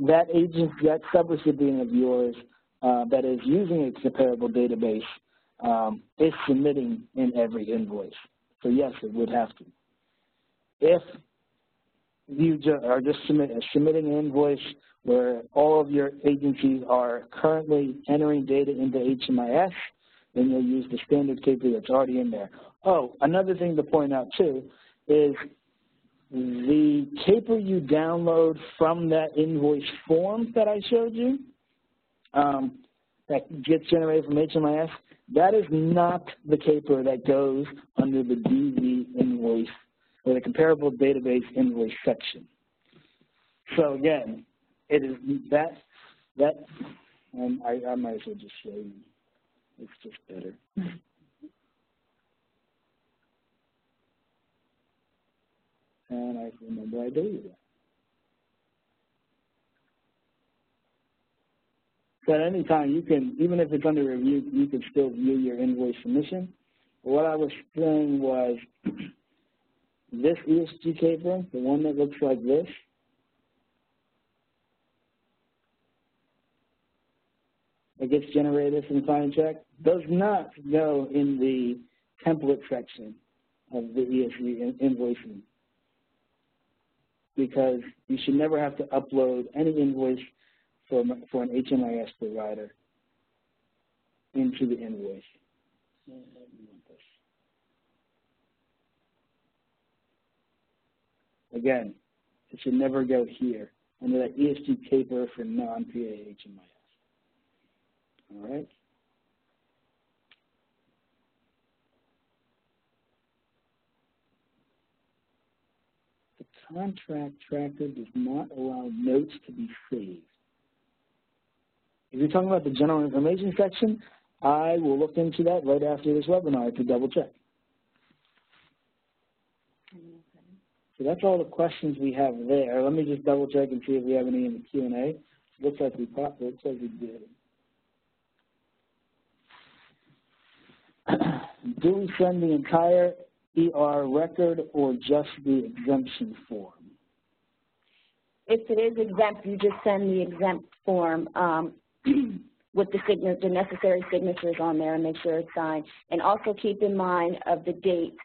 that agent, that subrecipient of yours that is using a comparable database is submitting in every invoice. So yes, it would have to. If you are just submitting an invoice where all of your agencies are currently entering data into HMIS, then you'll use the standard CAPER that's already in there. Oh, another thing to point out too is the CAPER you download from that invoice form that I showed you, that gets generated from HMIS, that is not the CAPER that goes under the DV invoice or the comparable database invoice section. So again, it is that and I might as well just show you. It's just better. And I remember I deleted that. So at any time, you can, even if it's under review, you can still view your invoice submission. But what I was saying was this ESG CAPER, the one that looks like this, that gets generated from Client Check, does not go in the template section of the ESG invoicing, because you should never have to upload any invoice for an HMIS provider into the invoice. Again, it should never go here under that ESG CAPER for non-PA HMIS. All right. The contract tracker does not allow notes to be saved. If you're talking about the general information section, I will look into that right after this webinar to double check. So that's all the questions we have there. Let me just double check and see if we have any in the Q&A. Looks like we did. Do we send the entire ER record or just the exemption form? If it is exempt, you just send the exempt form with the necessary signatures on there and make sure it's signed. And also keep in mind of the date.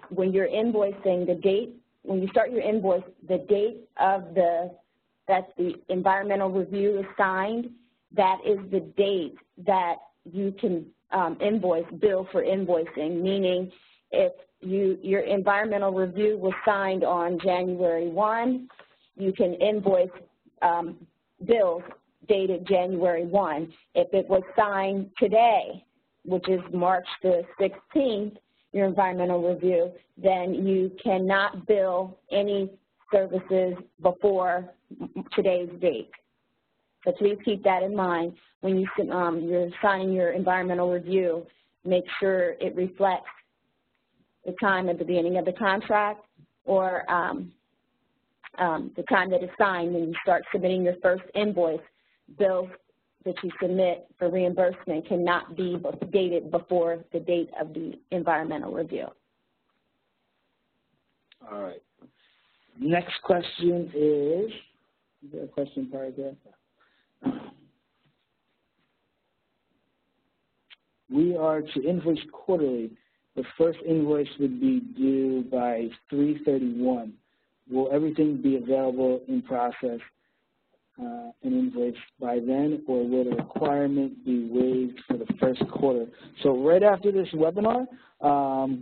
When you're invoicing, the date, when you start your invoice, the date of the that the environmental review is signed, that is the date that you can bill for invoicing, meaning if your environmental review was signed on January 1, you can invoice bills dated January 1. If it was signed today, which is March the 16th, your environmental review, then you cannot bill any services before today's date. So please keep that in mind when you're signing your environmental review. Make sure it reflects the time at the beginning of the contract or the time that it's signed when you start submitting your first invoice. Bills that you submit for reimbursement cannot be dated before the date of the environmental review. All right. Next question is there a question prior to that? We are to invoice quarterly. The first invoice would be due by 3/31. Will everything be available in process and invoice by then, or will the requirement be waived for the first quarter? So right after this webinar,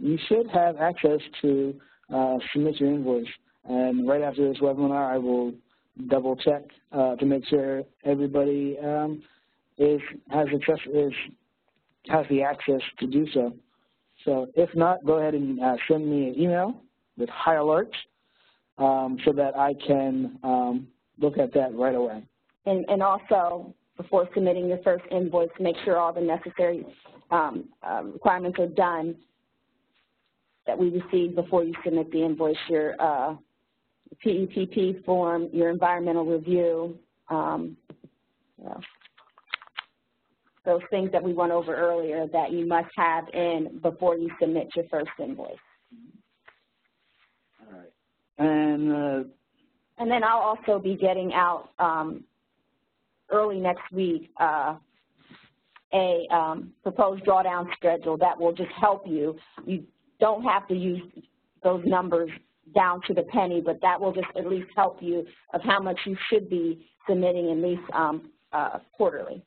you should have access to submit your invoice. And right after this webinar, I will double check to make sure everybody has the access to do so. So if not, go ahead and send me an email with high alerts so that I can look at that right away. And also, before submitting your first invoice, make sure all the necessary requirements are done that we received before you submit the invoice, your PEPP form, your environmental review, those things that we went over earlier that you must have in before you submit your first invoice. All right. And then I'll also be getting out early next week a proposed drawdown schedule that will just help you. You don't have to use those numbers down to the penny, but that will just at least help you of how much you should be submitting at least quarterly.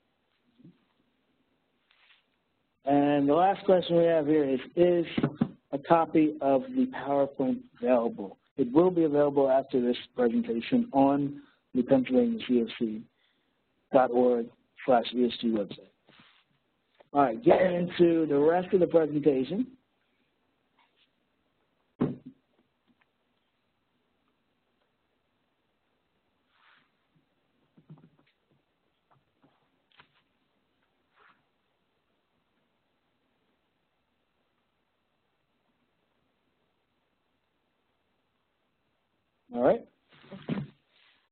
And the last question we have here is a copy of the PowerPoint available? It will be available after this presentation on the PennsylvaniaCFC.org/ESG website. All right, getting into the rest of the presentation. All right.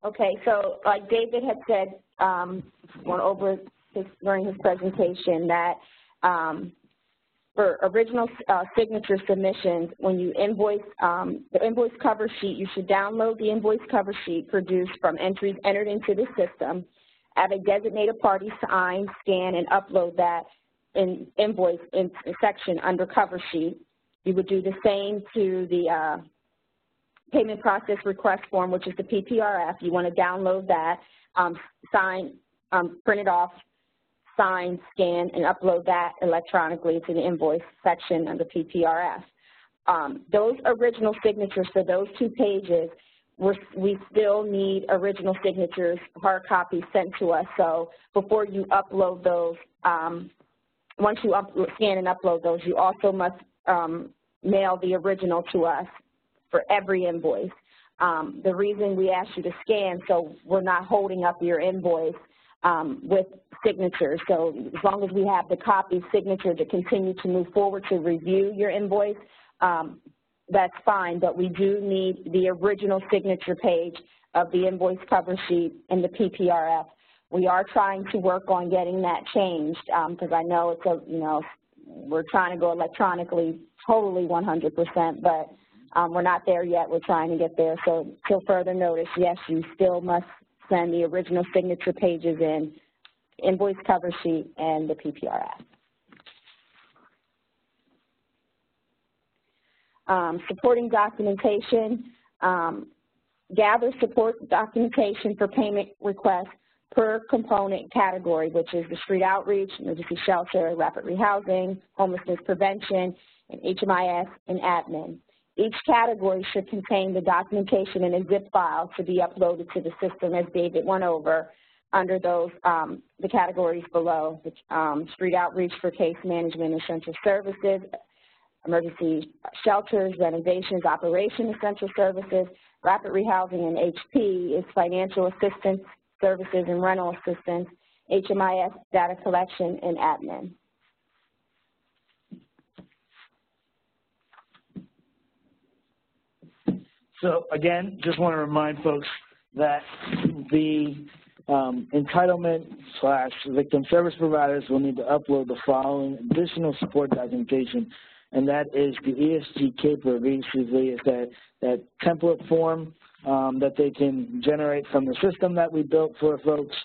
Okay, so like David had said, went over during his presentation that for original signature submissions, when you invoice the invoice cover sheet, you should download the invoice cover sheet produced from entries entered into the system, have a designated party sign, scan, and upload that in invoice in section under cover sheet. You would do the same to the payment process request form, which is the PPRF. You want to download that, print it off, sign, scan, and upload that electronically to the invoice section under PPRF. Those original signatures for those 2 pages, we still need original signatures, hard copies sent to us. So before you upload those, once you scan and upload those, you also must mail the original to us for every invoice. The reason we ask you to scan, so we're not holding up your invoice with signatures. So as long as we have the copy signature to continue to move forward to review your invoice, that's fine, but we do need the original signature page of the invoice cover sheet and the PPRF. We are trying to work on getting that changed because I know it's we're trying to go electronically totally 100%, but we're not there yet. We're trying to get there. So till further notice, yes, you still must send the original signature pages in, invoice cover sheet, and the PPRF. Supporting documentation. gather support documentation for payment requests per component category, which is the street outreach, emergency shelter, rapid rehousing, homelessness prevention, and HMIS and admin. Each category should contain the documentation in a zip file to be uploaded to the system, as David went over, under those, the categories below, street outreach for case management and essential services, emergency shelters, renovations, operation essential services, rapid rehousing and HP is financial assistance services and rental assistance, HMIS, data collection, and admin. So again, just want to remind folks that the entitlement/victim service providers will need to upload the following additional support documentation, and that is the ESG CAPER. Basically, is that template form that they can generate from the system that we built for folks,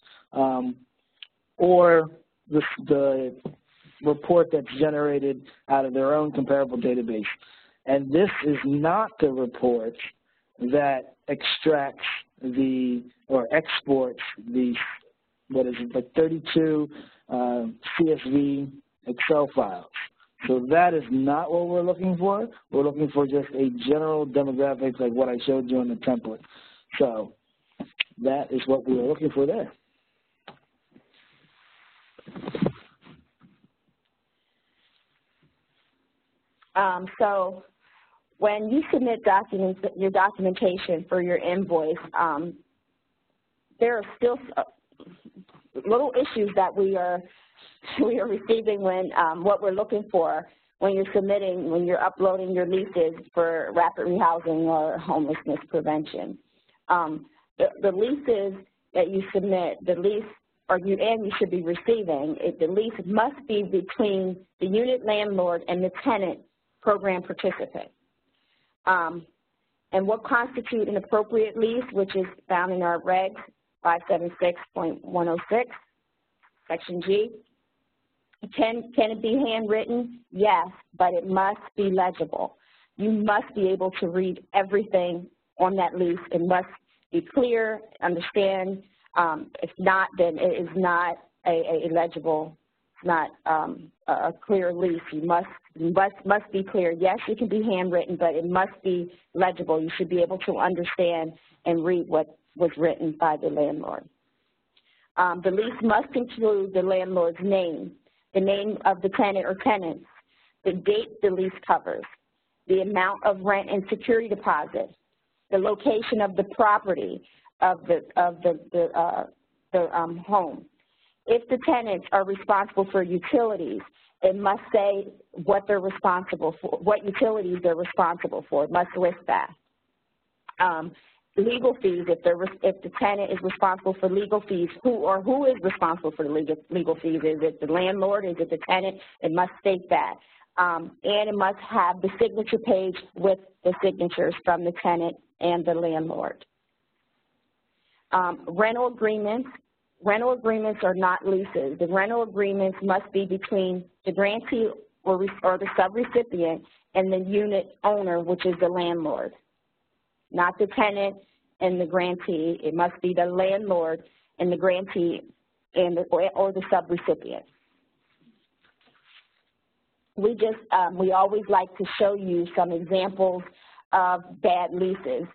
or the report that's generated out of their own comparable database. And this is not the report that extracts or exports the, what is it, like 32 CSV Excel files. So that is not what we're looking for. We're looking for just a general demographics like what I showed you in the template. So that is what we were looking for there. So when you submit your documentation for your invoice, there are still little issues that we are receiving when what we're looking for when you're uploading your leases for rapid rehousing or homelessness prevention. The leases that you submit, you should be receiving, the lease must be between the unit landlord and the tenant program participant. And what constitutes an appropriate lease, which is found in our regs 576.106, section G. Can it be handwritten? Yes, but it must be legible. You must be able to read everything on that lease. It must be clear, understand. If not, then it is not a legible, it's not a clear lease. You must be clear. Yes, it can be handwritten, but it must be legible. You should be able to understand and read what was written by the landlord. The lease must include the landlord's name, the name of the tenant or tenants, the date the lease covers, the amount of rent and security deposit, the location of the property of the home. If the tenants are responsible for utilities, it must say what they're responsible for, what utilities they're responsible for. It must list that. Legal fees, if the tenant is responsible for legal fees, who is responsible for the legal fees? Is it the landlord? Is it the tenant? It must state that. And it must have the signature page with the signatures from the tenant and the landlord. Rental agreements. Rental agreements are not leases. The rental agreements must be between the grantee or the subrecipient and the unit owner, which is the landlord. Not the tenant and the grantee. It must be the landlord and the grantee and or the subrecipient. We always like to show you some examples of bad leases.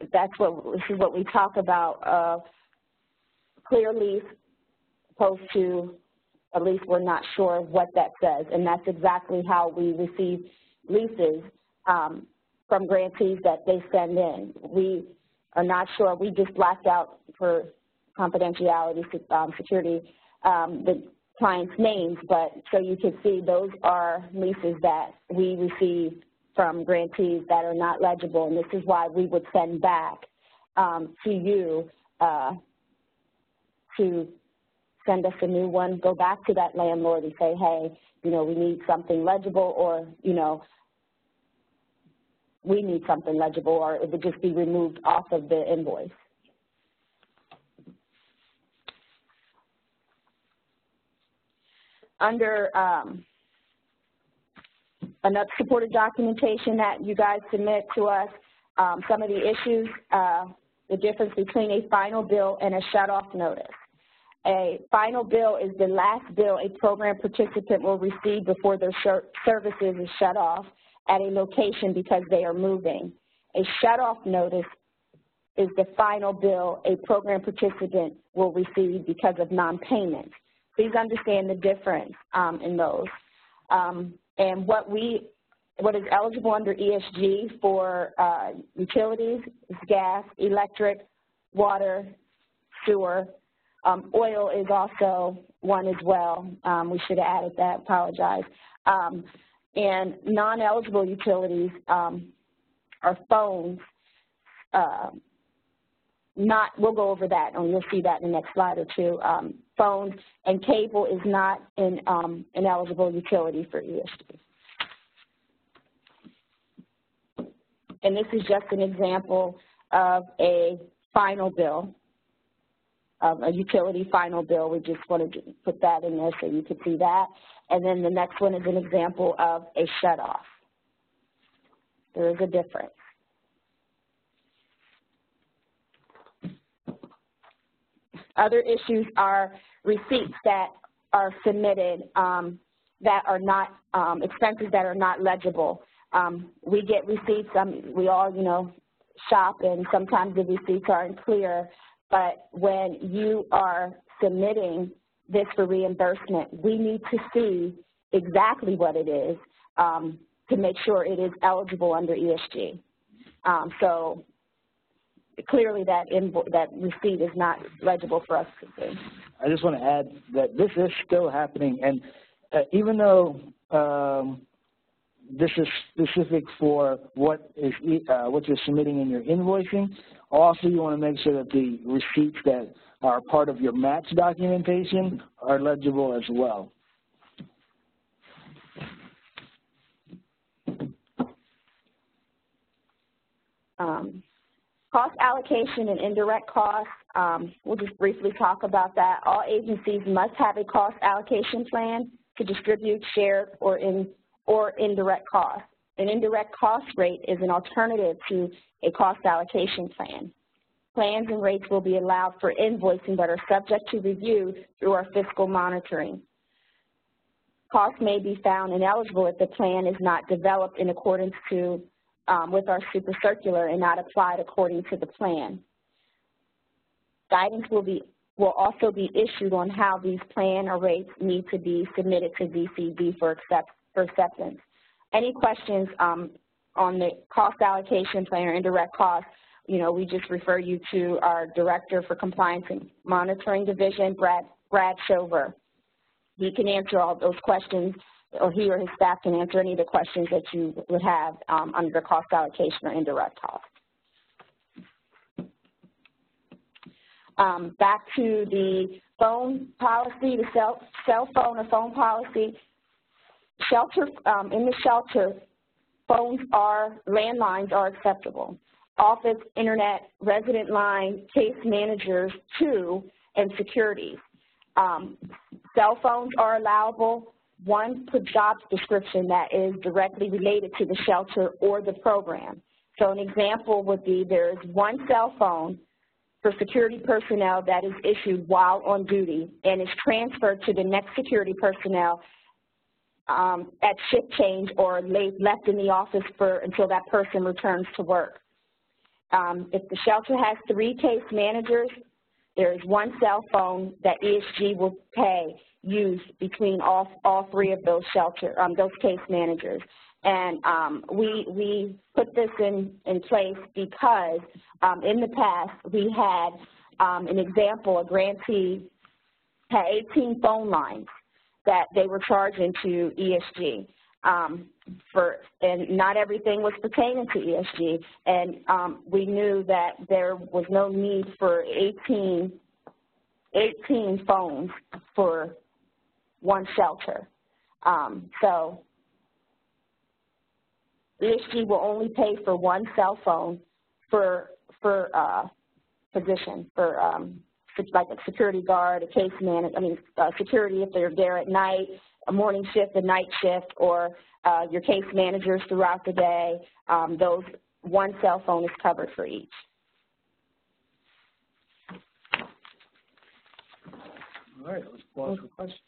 This is what we talk about. Clear lease opposed to a lease we're not sure what that says, and that's exactly how we receive leases from grantees that they send in. We are not sure. We just blacked out for confidentiality, security, the client's names, but so you can see those are leases that we receive from grantees that are not legible, and this is why we would send back to you to send us a new one, go back to that landlord and say, hey, we need something legible, or, we need something legible, or it would just be removed off of the invoice. Under another supported documentation that you guys submit to us, Some of the issues, the difference between a final bill and a shut-off notice. A final bill is the last bill a program participant will receive before their services is shut off at a location because they are moving. A shut-off notice is the final bill a program participant will receive because of non-payment. Please understand the difference in those. And what is eligible under ESG for utilities is gas, electric, water, sewer. Oil is also one as well. We should have added that, apologize. And non-eligible utilities are phones. We'll go over that, and you'll see that in the next slide or two. Phones and cable is not an eligible utility for ESG. And this is just an example of a final bill, of a utility final bill. We just wanted to put that in there so you could see that. And then the next one is an example of a shut-off. There is a difference. Other issues are receipts that are submitted that are not, expenses that are not legible. We get receipts, we all, shop, and sometimes the receipts aren't clear, but when you are submitting this for reimbursement, we need to see exactly what it is to make sure it is eligible under ESG. So clearly that receipt is not legible for us to see. I just want to add that this is still happening, and even though this is specific for what you're submitting in your invoicing, also you want to make sure that the receipts that are part of your match documentation are legible as well. Cost allocation and indirect costs, we'll just briefly talk about that. All agencies must have a cost allocation plan to distribute, share, or indirect costs. An indirect cost rate is an alternative to a cost allocation plan. Plans and rates will be allowed for invoicing but are subject to review through our fiscal monitoring. Costs may be found ineligible if the plan is not developed in accordance to with our super circular and not applied according to the plan. Guidance will also be issued on how these plan or rates need to be submitted to DCED for acceptance. Any questions on the cost allocation plan or indirect costs, we just refer you to our Director for Compliance and Monitoring Division, Brad Shover. He can answer all those questions, or he or his staff can answer any of the questions that you would have under cost allocation or indirect cost. Back to the phone policy, the cell phone or phone policy. In the shelter, landlines are acceptable. Office, internet, resident line, case managers, too, and securities. Cell phones are allowable. One per job description that is directly related to the shelter or the program. So an example would be there is one cell phone for security personnel that is issued while on duty and is transferred to the next security personnel at shift change or left in the office until that person returns to work. If the shelter has 3 case managers, there is one cell phone that ESG will use between all 3 of those those case managers. And we put this in place because in the past we had an example, a grantee had 18 phone lines that they were charging to ESG. And not everything was pertaining to ESG, and we knew that there was no need for 18 phones for one shelter. So ESG will only pay for one cell phone for position, for like a security guard, a case manager, security if they're there at night, a morning shift, a night shift, or your case managers throughout the day. Those one cell phone is covered for each. All right, let's pause for questions.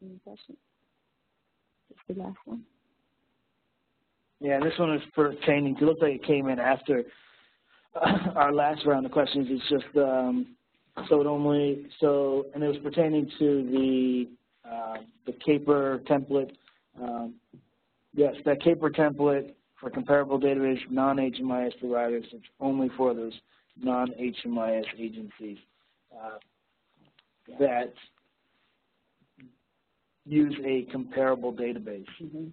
Any questions? Just the last one. Yeah, this one is pertaining to, looks like it came in after our last round of questions. It's just, and it was pertaining to the CAPER template. Yes, that CAPER template for comparable database non-HMIS providers, it's only for those non-HMIS agencies that use a comparable database. Mm-hmm.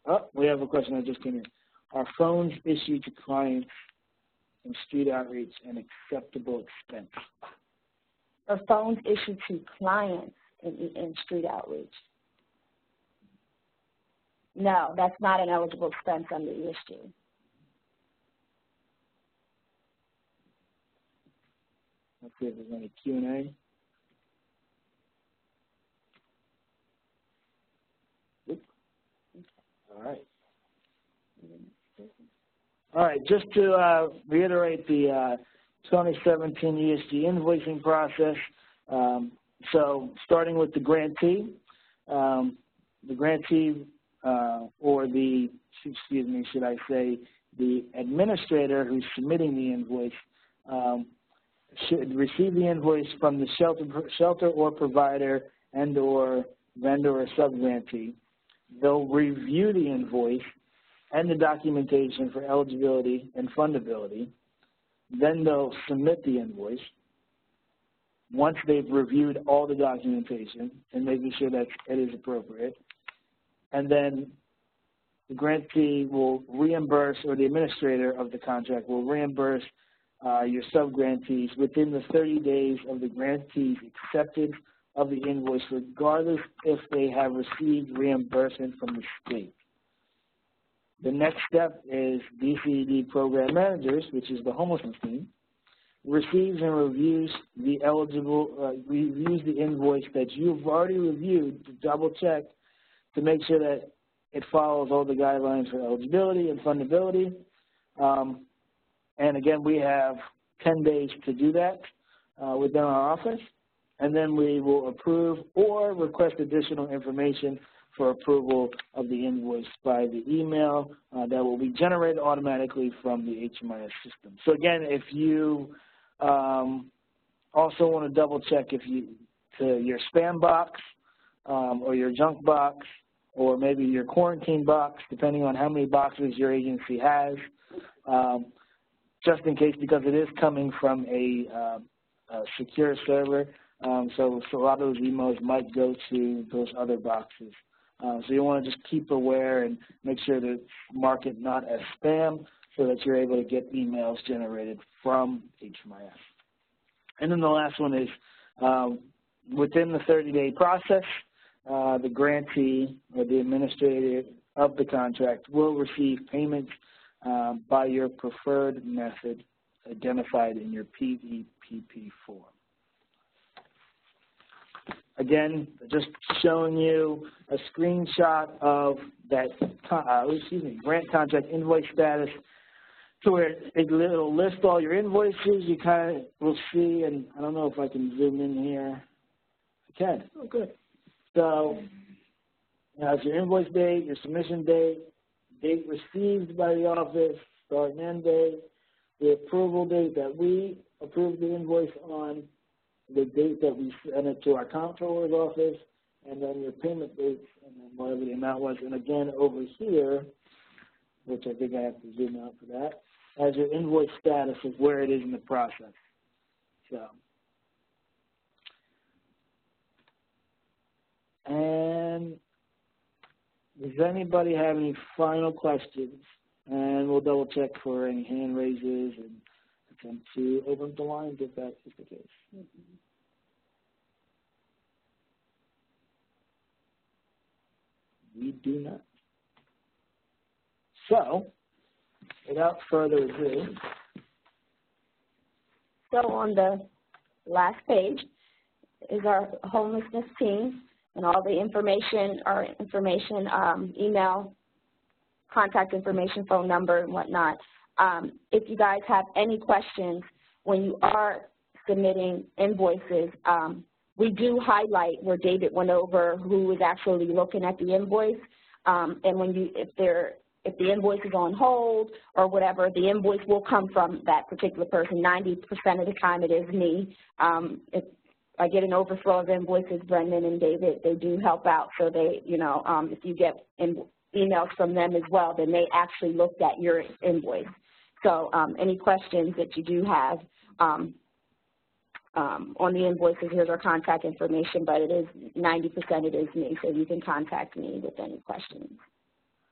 Oh, we have a question that just came in. Are phones issued to clients in street outreach an acceptable expense? Are phones issued to clients in street outreach? No, that's not an eligible expense under ESG. Let's see if there's any Q&A. All right. All right, just to reiterate the 2017 ESG invoicing process. So starting with the grantee, or the administrator who's submitting the invoice should receive the invoice from the shelter or provider and or vendor or sub-grantee. They'll review the invoice and the documentation for eligibility and fundability. Then they'll submit the invoice. Once they've reviewed all the documentation and making sure that it is appropriate, and then the grantee will reimburse, or the administrator of the contract will reimburse your sub-grantees within the 30 days of the grantee's acceptance of the invoice, regardless if they have received reimbursement from the state. The next step is DCED program managers, which is the homelessness team, receives and reviews the invoice that you've already reviewed to double check to make sure that it follows all the guidelines for eligibility and fundability. And again, we have 10 days to do that within our office. And then we will approve or request additional information for approval of the invoice by the email that will be generated automatically from the HMIS system. So again, if you also want to double check to your spam box or your junk box or maybe your quarantine box, depending on how many boxes your agency has, just in case, because it is coming from a secure server. So a lot of those emails might go to those other boxes. So you want to just keep aware and make sure to mark it not as spam so that you're able to get emails generated from HMIS. And then the last one is within the 30-day process, the grantee or the administrator of the contract will receive payments by your preferred method identified in your PEPP form. Again, just showing you a screenshot of that grant contract invoice status, to where it'll list all your invoices. You kind of will see, and I don't know if I can zoom in here. I can. Oh, good. So it's your invoice date, your submission date, date received by the office, start and end date, the approval date that we approved the invoice on, the date that we sent it to our comptroller's office, and then your payment dates, and then whatever the amount was. And again, over here, which I think I have to zoom out for that, as your invoice status of where it is in the process. So, and does anybody have any final questions? And we'll double check for any hand raises and attempt to open the lines if that is the case. We we do not. So, without further ado. So on the last page is our homelessness team and all the information, email, contact information, phone number, and whatnot. If you guys have any questions when you are submitting invoices, we do highlight where David went over who is actually looking at the invoice, and if the invoice is on hold or whatever, the invoice will come from that particular person. 90% of the time it is me. If I get an overflow of invoices, Brendan and David, they do help out. So they, if you get emails from them as well, then they actually looked at your invoice. So any questions that you do have on the invoices, here's our contact information, but it is 90% it is me, so you can contact me with any questions.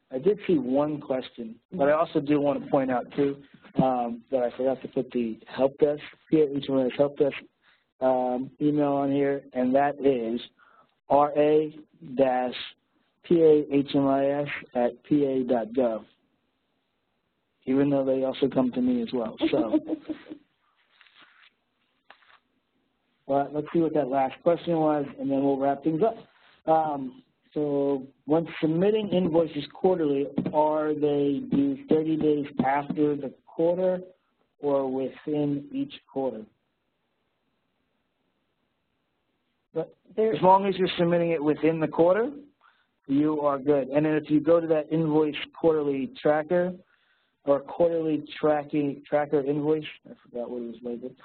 I did see one question, but I also do want to point out, too, that I forgot to put the help desk here, each one of the help desk email on here, and that is ra-pahmis@pa.gov, even though they also come to me as well. So, but let's see what that last question was, and then we'll wrap things up. So when submitting invoices quarterly, are they due 30 days after the quarter or within each quarter? But as long as you're submitting it within the quarter, you are good. And then if you go to that invoice quarterly tracker or quarterly tracker invoice, I forgot what it was labeled,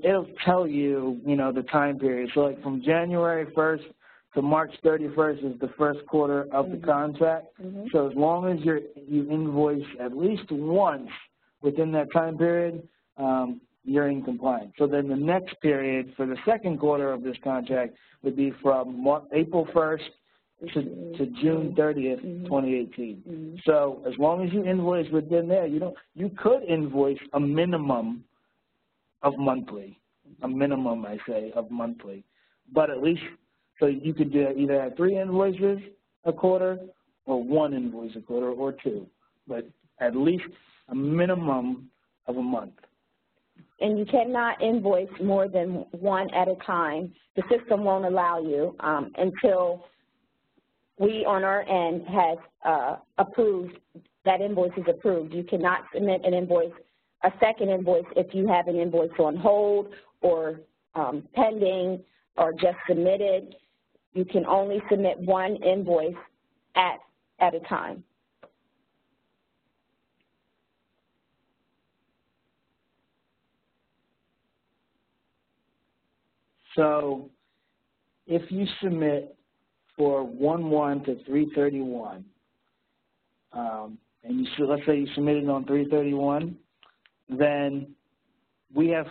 it'll tell you, the time period. So like from January 1st to March 31st is the first quarter of the contract. So as long as you invoice at least once within that time period, you're in compliance. So then the next period for the second quarter of this contract would be from April 1st to June 30th, 2018. So as long as you invoice within there, you could invoice a minimum of monthly, but at least, so you could either have 3 invoices a quarter or 1 invoice a quarter or 2, but at least a minimum of a month. And you cannot invoice more than 1 at a time. The system won't allow you until we on our end has approved, that invoice is approved. You cannot submit an invoice, a second invoice, if you have an invoice on hold or pending or just submitted. You can only submit 1 invoice at a time. So if you submit for 1/1 to 3/31, and let's say you submitted on 3/31, then we have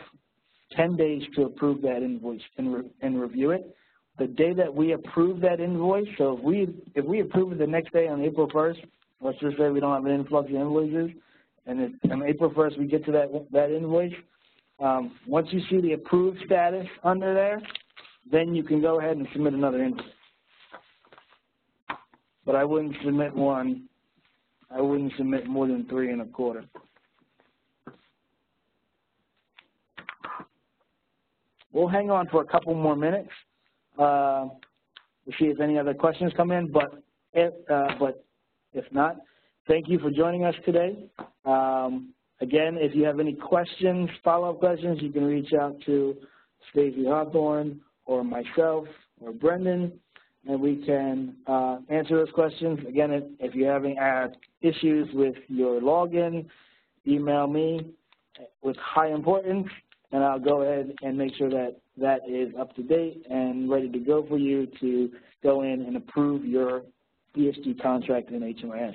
10 days to approve that invoice and review it. The day that we approve that invoice, so if we approve it the next day on April 1st, let's just say we don't have an influx of invoices, and on April 1st we get to that invoice, once you see the approved status under there, then you can go ahead and submit another invoice. But I wouldn't submit 1. I wouldn't submit more than 3 in a quarter. We'll hang on for a couple more minutes to see if any other questions come in, but if not, thank you for joining us today. Again, if you have any questions, follow-up questions, you can reach out to Stacey Hawthorne or myself or Brendan, and we can answer those questions. Again, if you're having issues with your login, email me with high importance, and I'll go ahead and make sure that is up to date and ready to go for you to go in and approve your ESG contract in HMIS.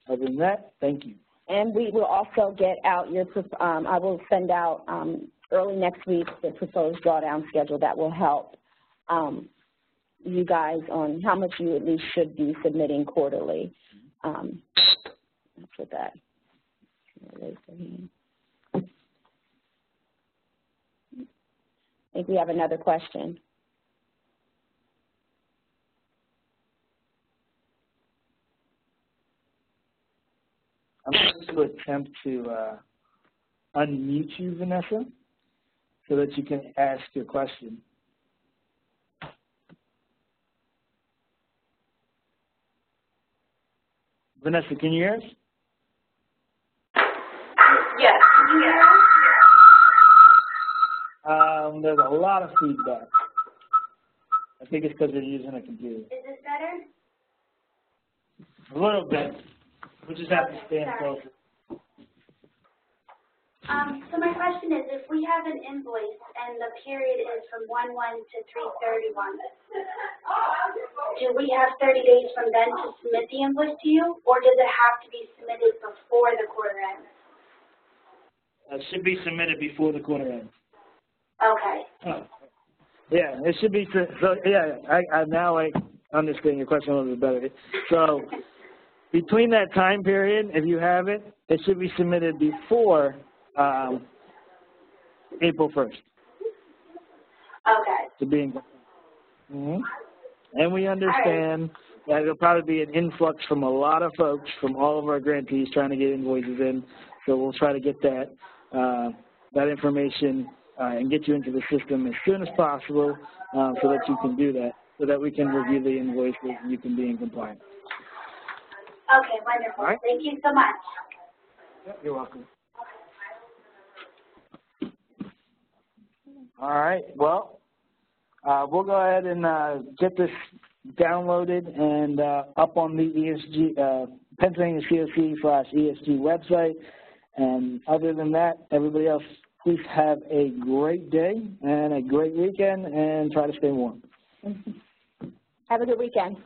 Other than that, thank you. And we will also get out I will send out early next week the proposed drawdown schedule that will help you guys on how much you at least should be submitting quarterly. That's what that. I think we have another question. I'm going to attempt to unmute you, Vanessa, so that you can ask your question. Vanessa, can you hear us? Yes, can you hear us? There's a lot of feedback. I think it's because they're using a computer. Is this better? A little bit. We just have to stand closer. So my question is, if we have an invoice and the period is from 1/1 to 3/31, do we have 30 days from then to submit the invoice to you, or does it have to be submitted before the quarter ends? It should be submitted before the quarter ends. Okay. Oh. Yeah, it should be. So yeah, now I understand your question a little bit better. So between that time period, if you have it, it should be submitted before April 1st. Okay. To be And we understand that it'll probably be an influx from a lot of folks, from all of our grantees trying to get invoices in. So we'll try to get that that information and get you into the system as soon as possible so that you can do that, so that we can review the invoices and you can be in compliance. Okay, wonderful. Right. Thank you so much. Yep, you're welcome. All right, well, we'll go ahead and get this downloaded and up on the ESG, Pennsylvania COC/ESG website. And other than that, everybody else, please have a great day and a great weekend and try to stay warm. Have a good weekend.